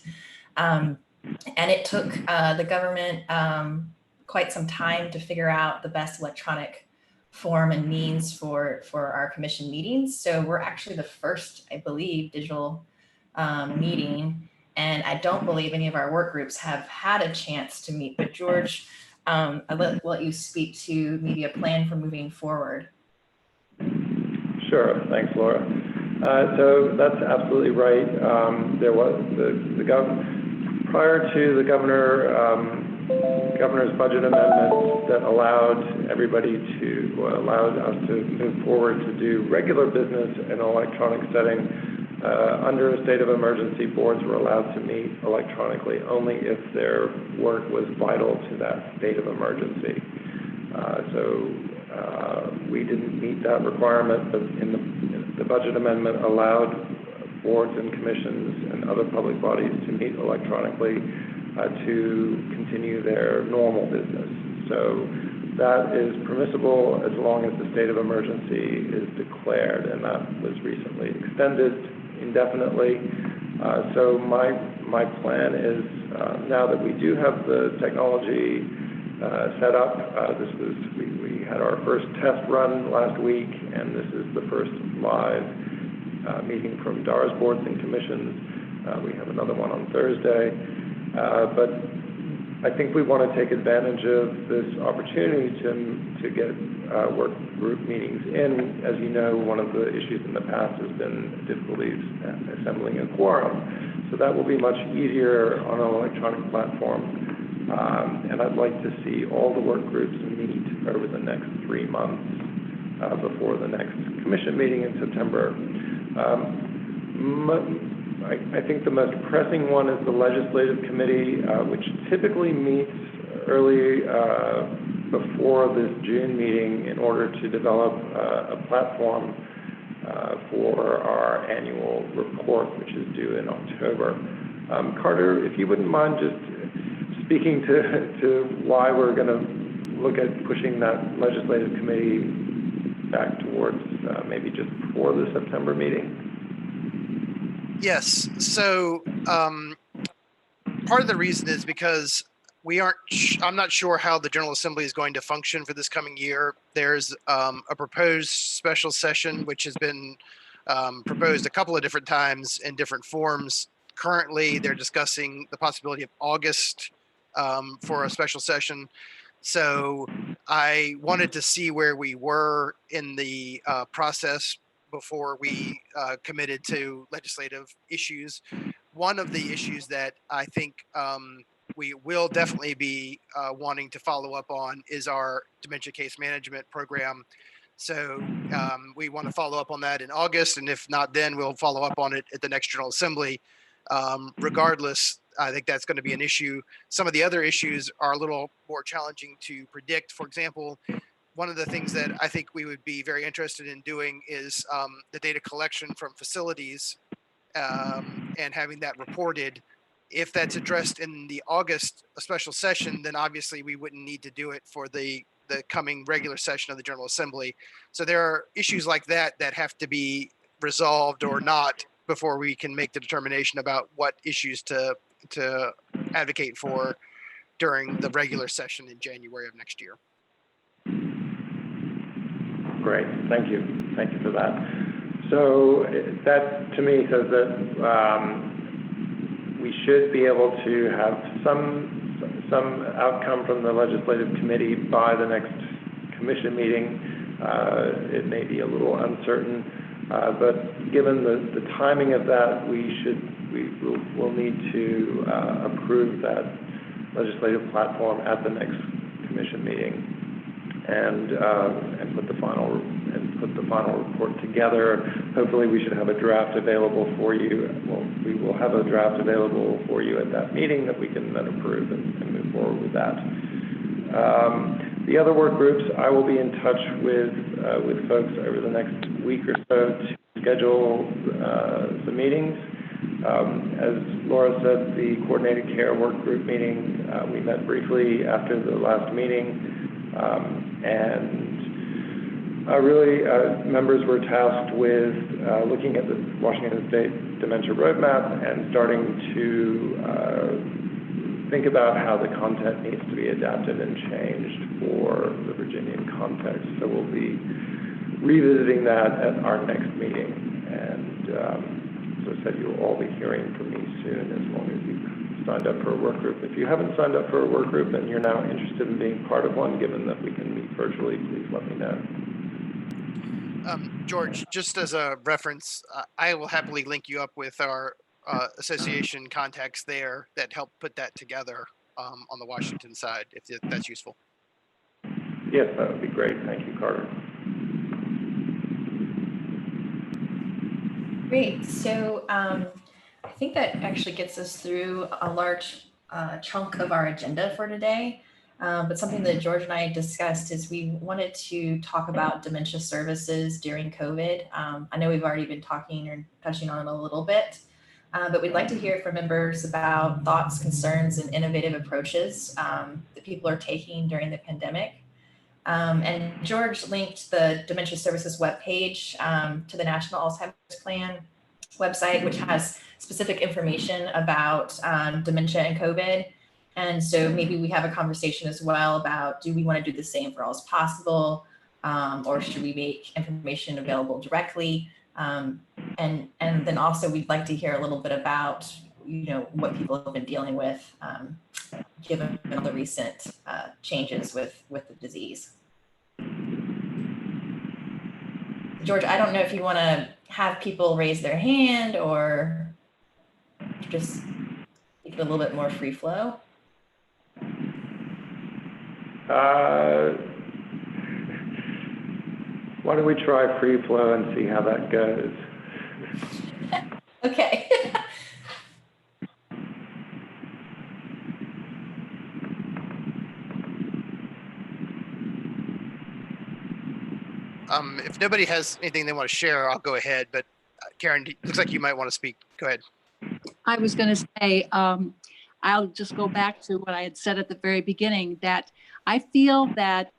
F: And it took the government quite some time to figure out the best electronic form and means for our commission meetings. So we're actually the first, I believe, digital meeting, and I don't believe any of our work groups have had a chance to meet. But George, I'll let you speak to maybe a plan for moving forward.
D: Sure, thanks, Laura. So that's absolutely right. There was the prior to the governor's budget amendment that allowed us to move forward to do regular business in an electronic setting. Under a state of emergency, boards were allowed to meet electronically only if their work was vital to that state of emergency. So we didn't meet that requirement, but the budget amendment allowed boards and commissions and other public bodies to meet electronically to continue their normal business. So that is permissible as long as the state of emergency is declared, and that was recently extended indefinitely. So my plan is, now that we do have the technology set up, we had our first test run last week, and this is the first live meeting from DARS boards and commissions. We have another one on Thursday, but I think we want to take advantage of this opportunity to get work group meetings in. As you know, one of the issues in the past has been difficulties assembling a quorum. So that will be much easier on an electronic platform. And I'd like to see all the work groups meet over the next 3 months before the next commission meeting in September. I think the most pressing one is the legislative committee, which typically meets early before this June meeting in order to develop a platform for our annual report, which is due in October. Carter, if you wouldn't mind just speaking to why we're going to look at pushing that legislative committee back towards maybe just before the September meeting.
N: Yes. So part of the reason is because I'm not sure how the General Assembly is going to function for this coming year. There's a proposed special session, which has been proposed a couple of different times in different forms. Currently, they're discussing the possibility of August for a special session. So I wanted to see where we were in the process before we committed to legislative issues. One of the issues that I think we will definitely be wanting to follow up on is our dementia case management program. So we want to follow up on that in August, and if not then, we'll follow up on it at the next General Assembly. Regardless, I think that's going to be an issue. Some of the other issues are a little more challenging to predict. For example, one of the things that I think we would be very interested in doing is the data collection from facilities and having that reported. If that's addressed in the August special session, then obviously we wouldn't need to do it for the coming regular session of the General Assembly. So there are issues like that that have to be resolved or not before we can make the determination about what issues to advocate for during the regular session in January of next year.
D: Great, thank you. Thank you for that. So that to me says that we should be able to have some outcome from the legislative committee by the next commission meeting. It may be a little uncertain, but given the timing of that, we'll need to approve that legislative platform at the next commission meeting. And put the final report together. Hopefully, we should have a draft available for you. Well, we will have a draft available for you at that meeting that we can then approve and move forward with that. The other work groups, I will be in touch with folks over the next week or so to schedule the meetings. As Laura said, the coordinated care work group meeting, we met briefly after the last meeting. Members were tasked with looking at the Washington State Dementia Roadmap and starting to think about how the content needs to be adapted and changed for the Virginian context. So we'll be revisiting that at our next meeting. And as I said, you'll all be hearing from me soon as long as you've signed up for a work group. If you haven't signed up for a work group and you're now interested in being part of one, given that we can meet virtually, please let me know.
N: George, just as a reference, I will happily link you up with our association contacts there that help put that together on the Washington side, if that's useful.
D: Yes, that would be great. Thank you, Carter.
F: Great. So I think that actually gets us through a large chunk of our agenda for today. But something that George and I discussed is we wanted to talk about dementia services during COVID. I know we've already been talking or touching on it a little bit, but we'd like to hear from members about thoughts, concerns, and innovative approaches that people are taking during the pandemic. And George linked the Dementia Services webpage to the National Alzheimer's Plan website, which has specific information about dementia and COVID. And so maybe we have a conversation as well about, do we want to do the same for all as possible? Or should we make information available directly? And then also we'd like to hear a little bit about what people have been dealing with, given all the recent changes with the disease. George, I don't know if you want to have people raise their hand or just keep it a little bit more free flow.
D: Why don't we try free flow and see how that goes?
F: Okay.
N: If nobody has anything they want to share, I'll go ahead. But Karen, looks like you might want to speak. Go ahead.
K: I was going to say, I'll just go back to what I had said at the very beginning, that I feel that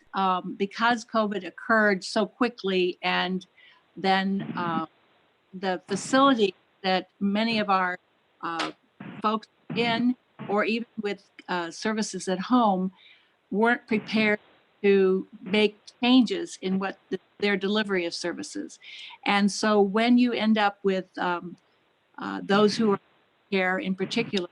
K: because COVID occurred so quickly, and then the facility that many of our folks in, or even with services at home, weren't prepared to make changes in their delivery of services. And so when you end up with those who are care in particular,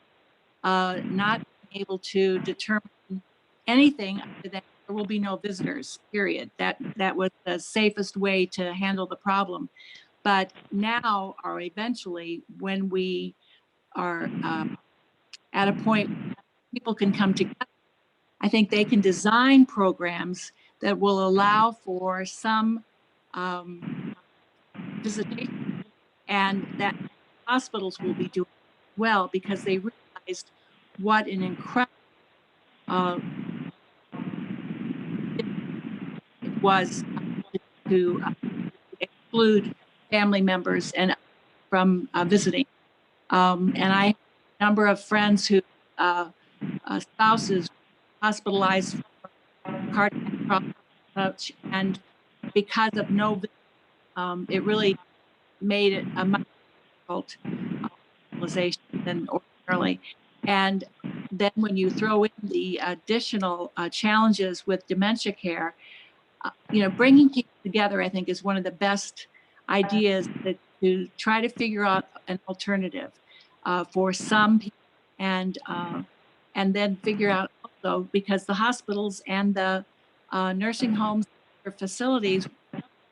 K: not able to determine anything other than there will be no visitors, period. That was the safest way to handle the problem. But now, or eventually, when we are at a point where people can come together, I think they can design programs that will allow for some visitation, and that hospitals will be doing well, because they realized what an incredible it was to exclude family members and from visiting. And I have a number of friends who spouses hospitalized for cardiac problems, and because of no, it really made it a much difficult hospitalization than ordinarily. And then when you throw in the additional challenges with dementia care, bringing people together, I think, is one of the best ideas to try to figure out an alternative for some people, and then figure out also, because the hospitals and the nursing homes or facilities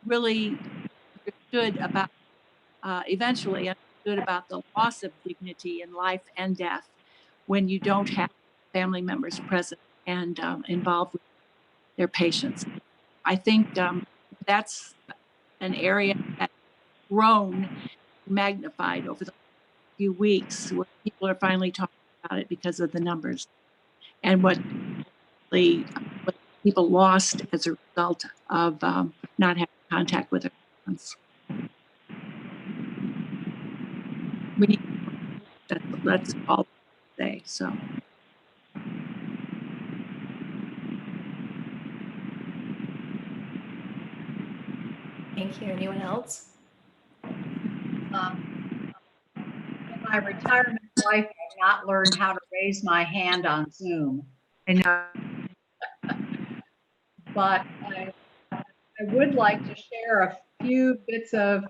K: really understood about eventually understood about the loss of dignity in life and death when you don't have family members present and involved with their patients. I think that's an area that's grown, magnified over the few weeks, where people are finally talking about it because of the numbers and what people lost as a result of not having contact with their friends. We need, that's all I say. So.
F: Thank you. Anyone else?
B: In my retirement life, I've not learned how to raise my hand on Zoom.
K: I know.
B: But I would like to share a few bits of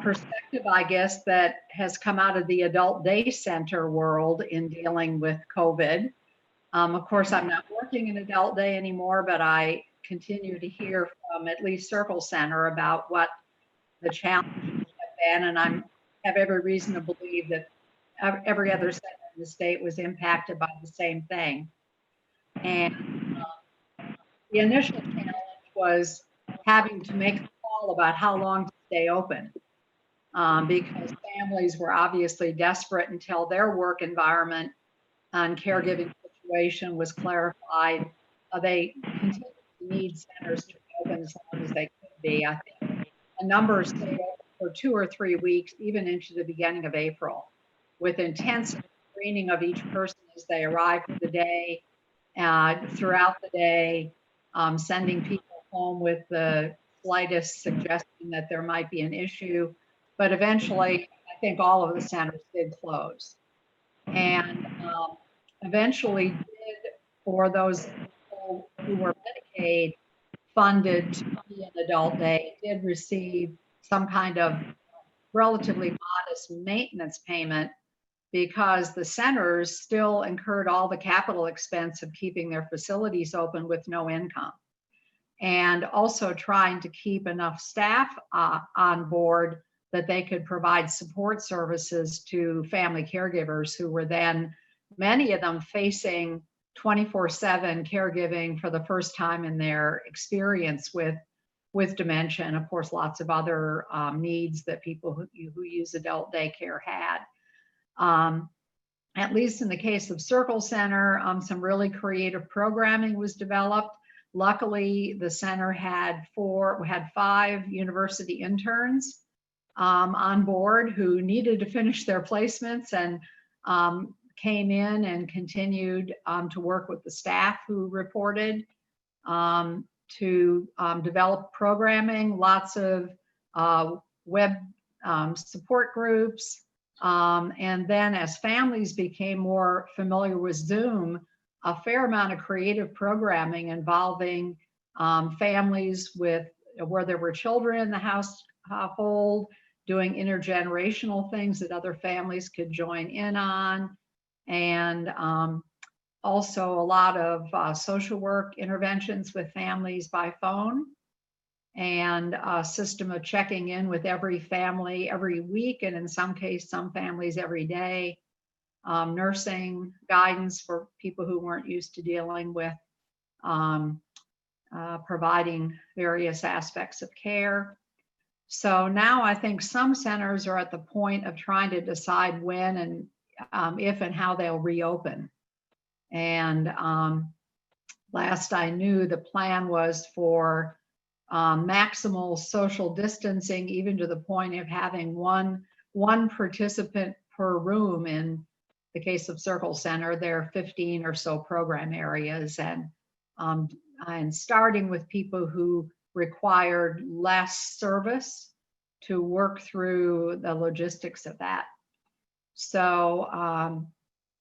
B: perspective, I guess, that has come out of the adult day center world in dealing with COVID. Of course, I'm not working in adult day anymore, but I continue to hear from at least Circle Center about what the challenges have been, and I have every reason to believe that every other center in the state was impacted by the same thing. And the initial challenge was having to make a call about how long to stay open, because families were obviously desperate until their work environment and caregiving situation was clarified. They continued to need centers to be open as long as they could be. I think the numbers stayed open for 2 or 3 weeks, even into the beginning of April, with intense screening of each person as they arrived for the day, throughout the day, sending people home with the slightest suggestion that there might be an issue. But eventually, I think all of the centers did close. And eventually did, for those people who were Medicaid funded to be an adult day, did receive some kind of relatively modest maintenance payment because the centers still incurred all the capital expense of keeping their facilities open with no income. And also trying to keep enough staff on board that they could provide support services to family caregivers who were then, many of them, facing 24/7 caregiving for the first time in their experience with dementia, and of course lots of other needs that people who use adult daycare had. At least in the case of Circle Center, some really creative programming was developed. Luckily, the center had 5 university interns on board who needed to finish their placements, and came in and continued to work with the staff who reported to develop programming, lots of web support groups. And then as families became more familiar with Zoom, a fair amount of creative programming involving families where there were children in the household, doing intergenerational things that other families could join in on, and also a lot of social work interventions with families by phone, and a system of checking in with every family every week, and in some cases, some families every day, nursing guidance for people who weren't used to dealing with providing various aspects of care. So now I think some centers are at the point of trying to decide when and if and how they'll reopen. And last I knew, the plan was for maximal social distancing, even to the point of having one participant per room. In the case of Circle Center, there are 15 or so program areas, and starting with people who required less service to work through the logistics of that. So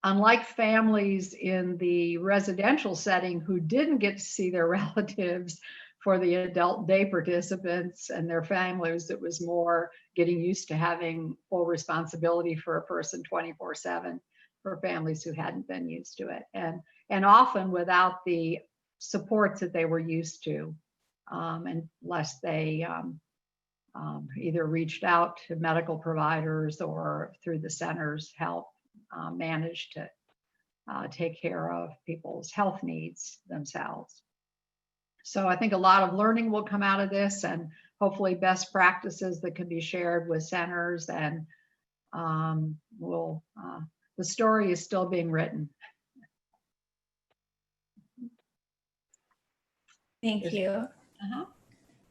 B: unlike families in the residential setting who didn't get to see their relatives, for the adult day participants and their families, it was more getting used to having full responsibility for a person 24/7 for families who hadn't been used to it, and often without the supports that they were used to, unless they either reached out to medical providers or through the center's help managed to take care of people's health needs themselves. So I think a lot of learning will come out of this, and hopefully best practices that can be shared with centers, and the story is still being written.
F: Thank you.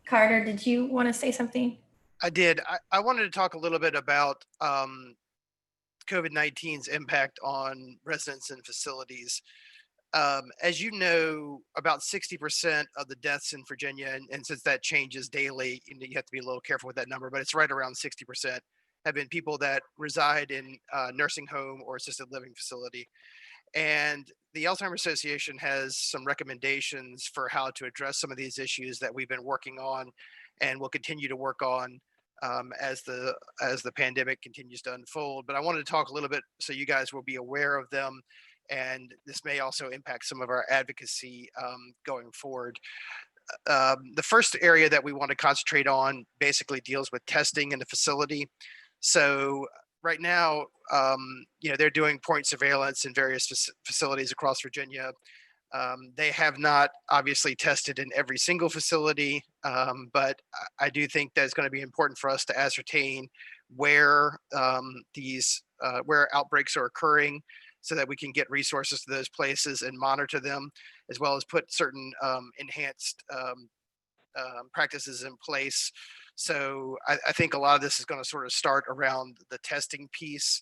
F: Carter, did you want to say something?
N: I did. I wanted to talk a little bit about COVID-19's impact on residents and facilities. As you know, about 60% of the deaths in Virginia, and since that changes daily, you have to be a little careful with that number, but it's right around 60%, have been people that reside in a nursing home or assisted living facility. And the Alzheimer Association has some recommendations for how to address some of these issues that we've been working on and will continue to work on as the pandemic continues to unfold. But I wanted to talk a little bit so you guys will be aware of them, and this may also impact some of our advocacy going forward. The first area that we want to concentrate on basically deals with testing in the facility. So right now, they're doing point surveillance in various facilities across Virginia. They have not obviously tested in every single facility, but I do think that it's going to be important for us to ascertain where where outbreaks are occurring, so that we can get resources to those places and monitor them, as well as put certain enhanced practices in place. So I think a lot of this is going to sort of start around the testing piece.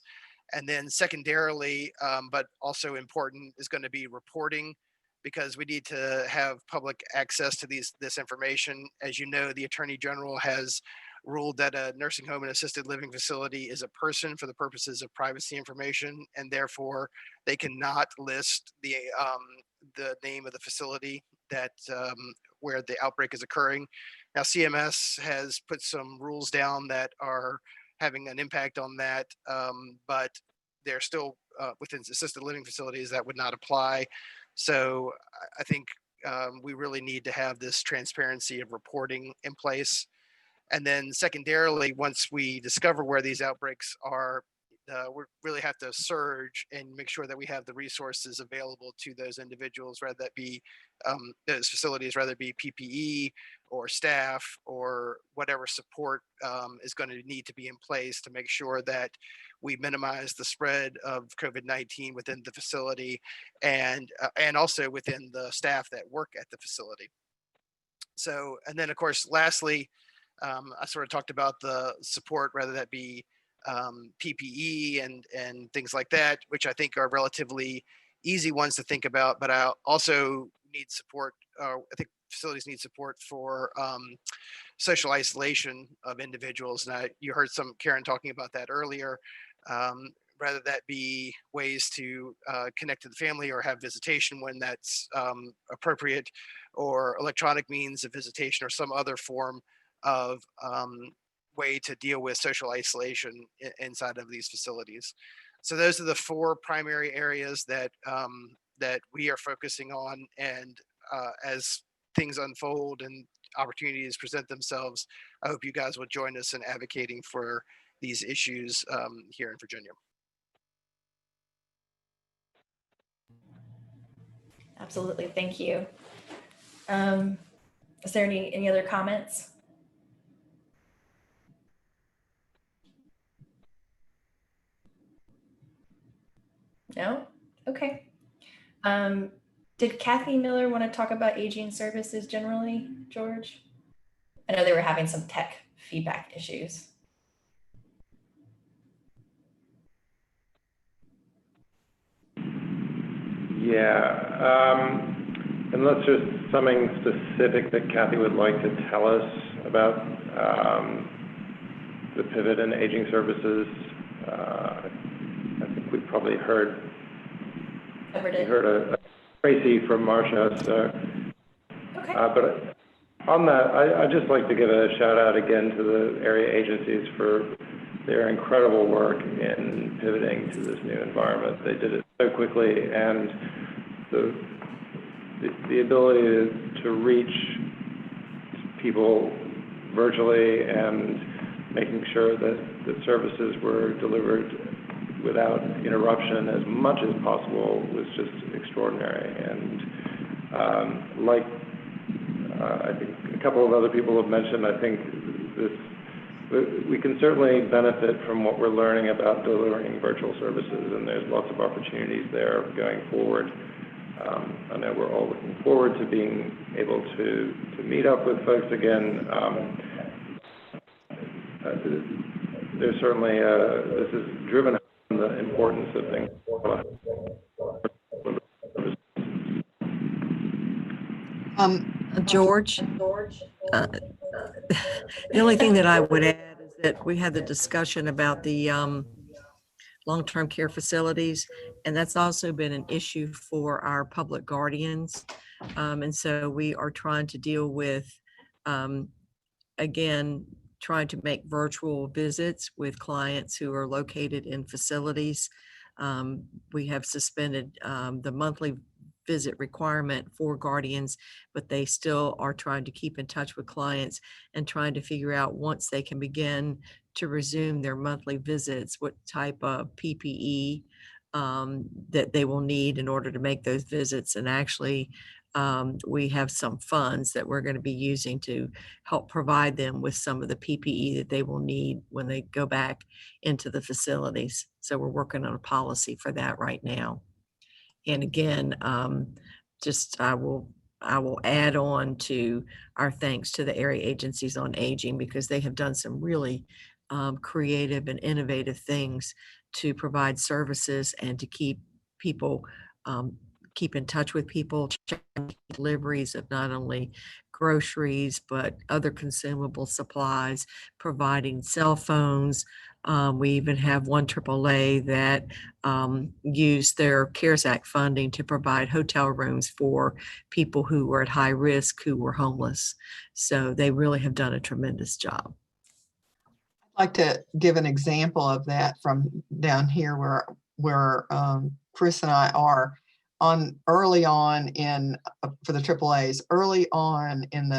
N: And then secondarily, but also important, is going to be reporting, because we need to have public access to this information. As you know, the Attorney General has ruled that a nursing home and assisted living facility is a person for the purposes of privacy information, and therefore they cannot list the name of the facility that where the outbreak is occurring. Now, CMS has put some rules down that are having an impact on that, but they're still within assisted living facilities, that would not apply. So I think we really need to have this transparency of reporting in place. And then secondarily, once we discover where these outbreaks are, we really have to surge and make sure that we have the resources available to those individuals, whether that be those facilities, whether it be PPE or staff or whatever support is going to need to be in place to make sure that we minimize the spread of COVID-19 within the facility and also within the staff that work at the facility. So, and then of course, lastly, I sort of talked about the support, whether that be PPE and things like that, which I think are relatively easy ones to think about, but I also need support. I think facilities need support for social isolation of individuals. And you heard Karen talking about that earlier, whether that be ways to connect to the family or have visitation when that's appropriate, or electronic means of visitation or some other form of way to deal with social isolation inside of these facilities. So those are the four primary areas that that we are focusing on. And as things unfold and opportunities present themselves, I hope you guys will join us in advocating for these issues here in Virginia.
F: Absolutely, thank you. Is there any other comments? No? Okay. Did Kathy Miller want to talk about aging services generally, George? I know they were having some tech feedback issues.
D: Yeah, unless there's something specific that Kathy would like to tell us about the pivot in aging services, I think we probably heard a Tracy from Marcia. So,
F: okay.
D: But on that, I'd just like to give a shout out again to the area agencies for their incredible work in pivoting to this new environment. They did it so quickly, and the ability to reach people virtually and making sure that the services were delivered without interruption as much as possible was just extraordinary. And I think a couple of other people have mentioned, I think we can certainly benefit from what we're learning about delivering virtual services, and there's lots of opportunities there going forward. I know we're all looking forward to being able to meet up with folks again. There's certainly this is driven home the importance of things.
P: George, the only thing that I would add is that we had the discussion about the long-term care facilities, and that's also been an issue for our public guardians. And so we are trying to deal with, again, trying to make virtual visits with clients who are located in facilities. We have suspended the monthly visit requirement for guardians, but they still are trying to keep in touch with clients and trying to figure out, once they can begin to resume their monthly visits, what type of PPE that they will need in order to make those visits. And actually, we have some funds that we're going to be using to help provide them with some of the PPE that they will need when they go back into the facilities. So we're working on a policy for that right now. And again, I will add on to our thanks to the area agencies on aging, because they have done some really creative and innovative things to provide services and to keep people, keep in touch with people, deliveries of not only groceries, but other consumable supplies, providing cell phones. We even have one AAA that used their CARES Act funding to provide hotel rooms for people who were at high risk, who were homeless. So they really have done a tremendous job.
H: I'd like to give an example of that from down here where where Chris and I are early on in for the AAAs, early on in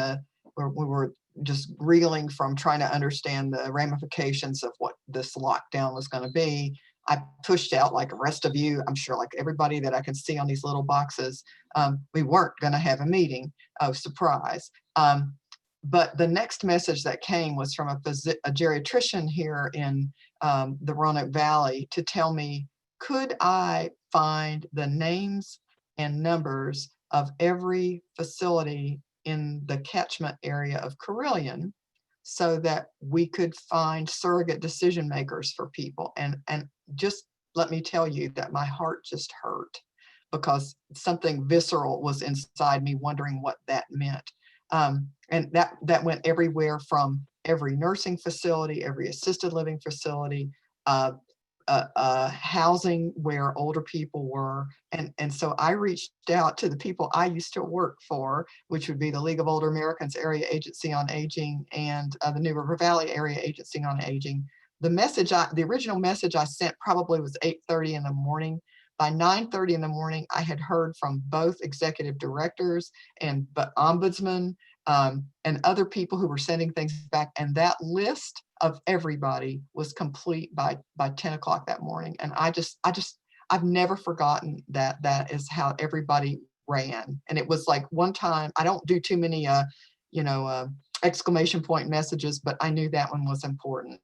H: where we were just reeling from trying to understand the ramifications of what this lockdown was going to be. I pushed out, like the rest of you, I'm sure, like everybody that I can see on these little boxes, we weren't going to have a meeting. Oh, surprise. But the next message that came was from a geriatrician here in the Roanoke Valley to tell me, could I find the names and numbers of every facility in the catchment area of Carilion so that we could find surrogate decision makers for people. And just let me tell you that my heart just hurt because something visceral was inside me wondering what that meant. And that went everywhere from every nursing facility, every assisted living facility, housing where older people were. And so I reached out to the people I used to work for, which would be the League of Older Americans Area Agency on Aging and the New River Valley Area Agency on Aging. The original message I sent probably was 8:30 in the morning. By 9:30 in the morning, I had heard from both executive directors and ombudsman and other people who were sending things back. And that list of everybody was complete by 10 o'clock that morning. And I've never forgotten that is how everybody ran. And it was like one time, I don't do too many, exclamation point messages, but I knew that one was important.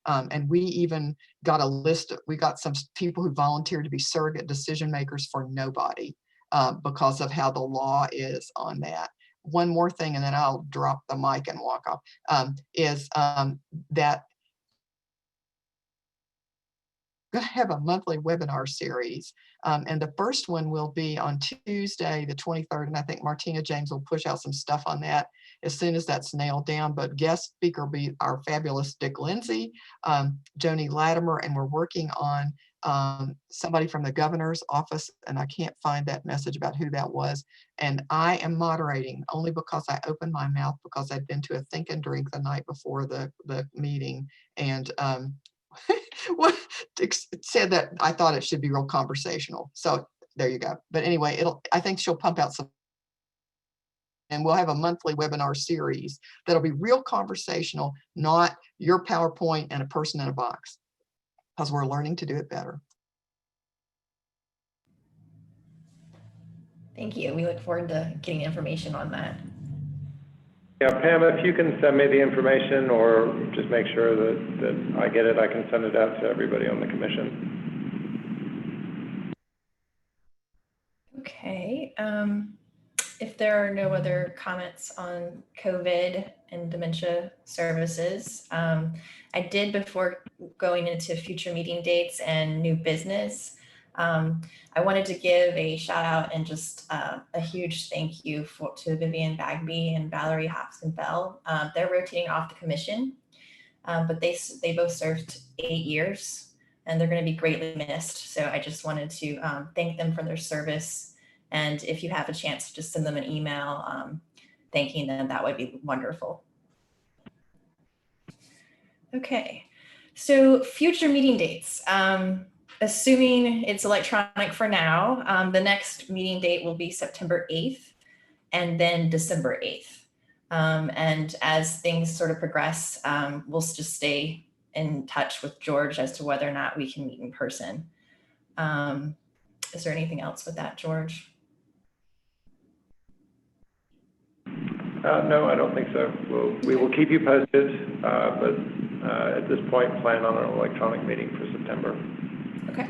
H: And we even got a list, we got some people who volunteered to be surrogate decision makers for nobody because of how the law is on that. One more thing, and then I'll drop the mic and walk off, is that we're going to have a monthly webinar series. And the first one will be on Tuesday, the 23rd. And I think Martina James will push out some stuff on that as soon as that's nailed down. But guest speaker will be our fabulous Dick Lindsay, Joni Latimer, and we're working on somebody from the governor's office. And I can't find that message about who that was. And I am moderating only because I opened my mouth because I'd been to a think and drink the night before the meeting. And what said that I thought it should be real conversational. So there you go. But anyway, I think she'll pump out some, and we'll have a monthly webinar series that'll be real conversational, not your PowerPoint and a person in a box, because we're learning to do it better.
F: Thank you. We look forward to getting information on that.
D: Yeah, Pam, if you can send me the information or just make sure that I get it, I can send it out to everybody on the commission.
F: Okay. If there are no other comments on COVID and dementia services, I did, before going into future meeting dates and new business, I wanted to give a shout out and just a huge thank you to Vivian Bagby and Valerie Hobson-Bell. They're rotating off the commission, but they both served 8 years and they're going to be greatly missed. So I just wanted to thank them for their service. And if you have a chance to just send them an email thanking them, that would be wonderful. Okay, so future meeting dates. Assuming it's electronic for now, the next meeting date will be September 8th and then December 8th. And as things sort of progress, we'll just stay in touch with George as to whether or not we can meet in person. Is there anything else with that, George?
D: No, I don't think so. We will keep you posted, but at this point, plan on an electronic meeting for September.
F: Okay.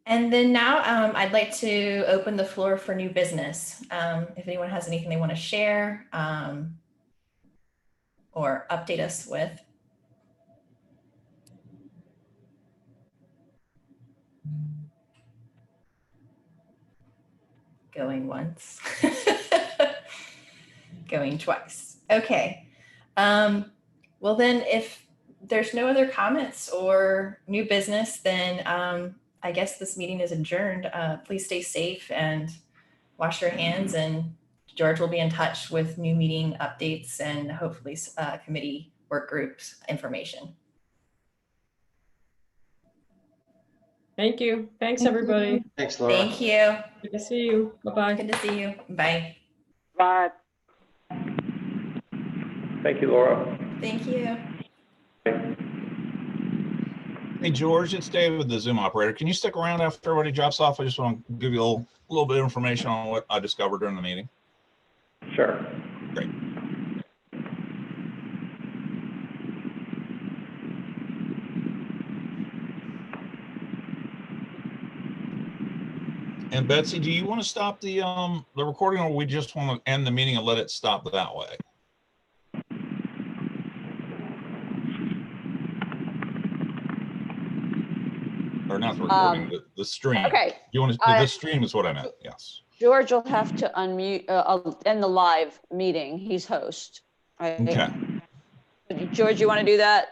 F: And then now I'd like to open the floor for new business. If anyone has anything they want to share or update us with. Going once. Going twice. Okay. Well then, if there's no other comments or new business, then I guess this meeting is adjourned. Please stay safe and wash your hands, and George will be in touch with new meeting updates and hopefully committee work groups information.
M: Thank you. Thanks, everybody.
I: Thanks, Laura.
F: Thank you.
M: Good to see you. Bye-bye.
F: Good to see you. Bye.
C: Bye.
D: Thank you, Laura.
F: Thank you.
E: Hey, George, it's David, the Zoom operator. Can you stick around after everybody drops off? I just want to give you a little bit of information on what I discovered during the meeting.
D: Sure.
E: Great. And Betsy, do you want to stop the recording, or we just want to end the meeting and let it stop that way? Or not the recording, the stream.
A: Okay.
E: You want to? The stream is what I meant. Yes.
A: George will have to unmute, end the live meeting. He's host. Right?
E: Okay.
A: George, you want to do that?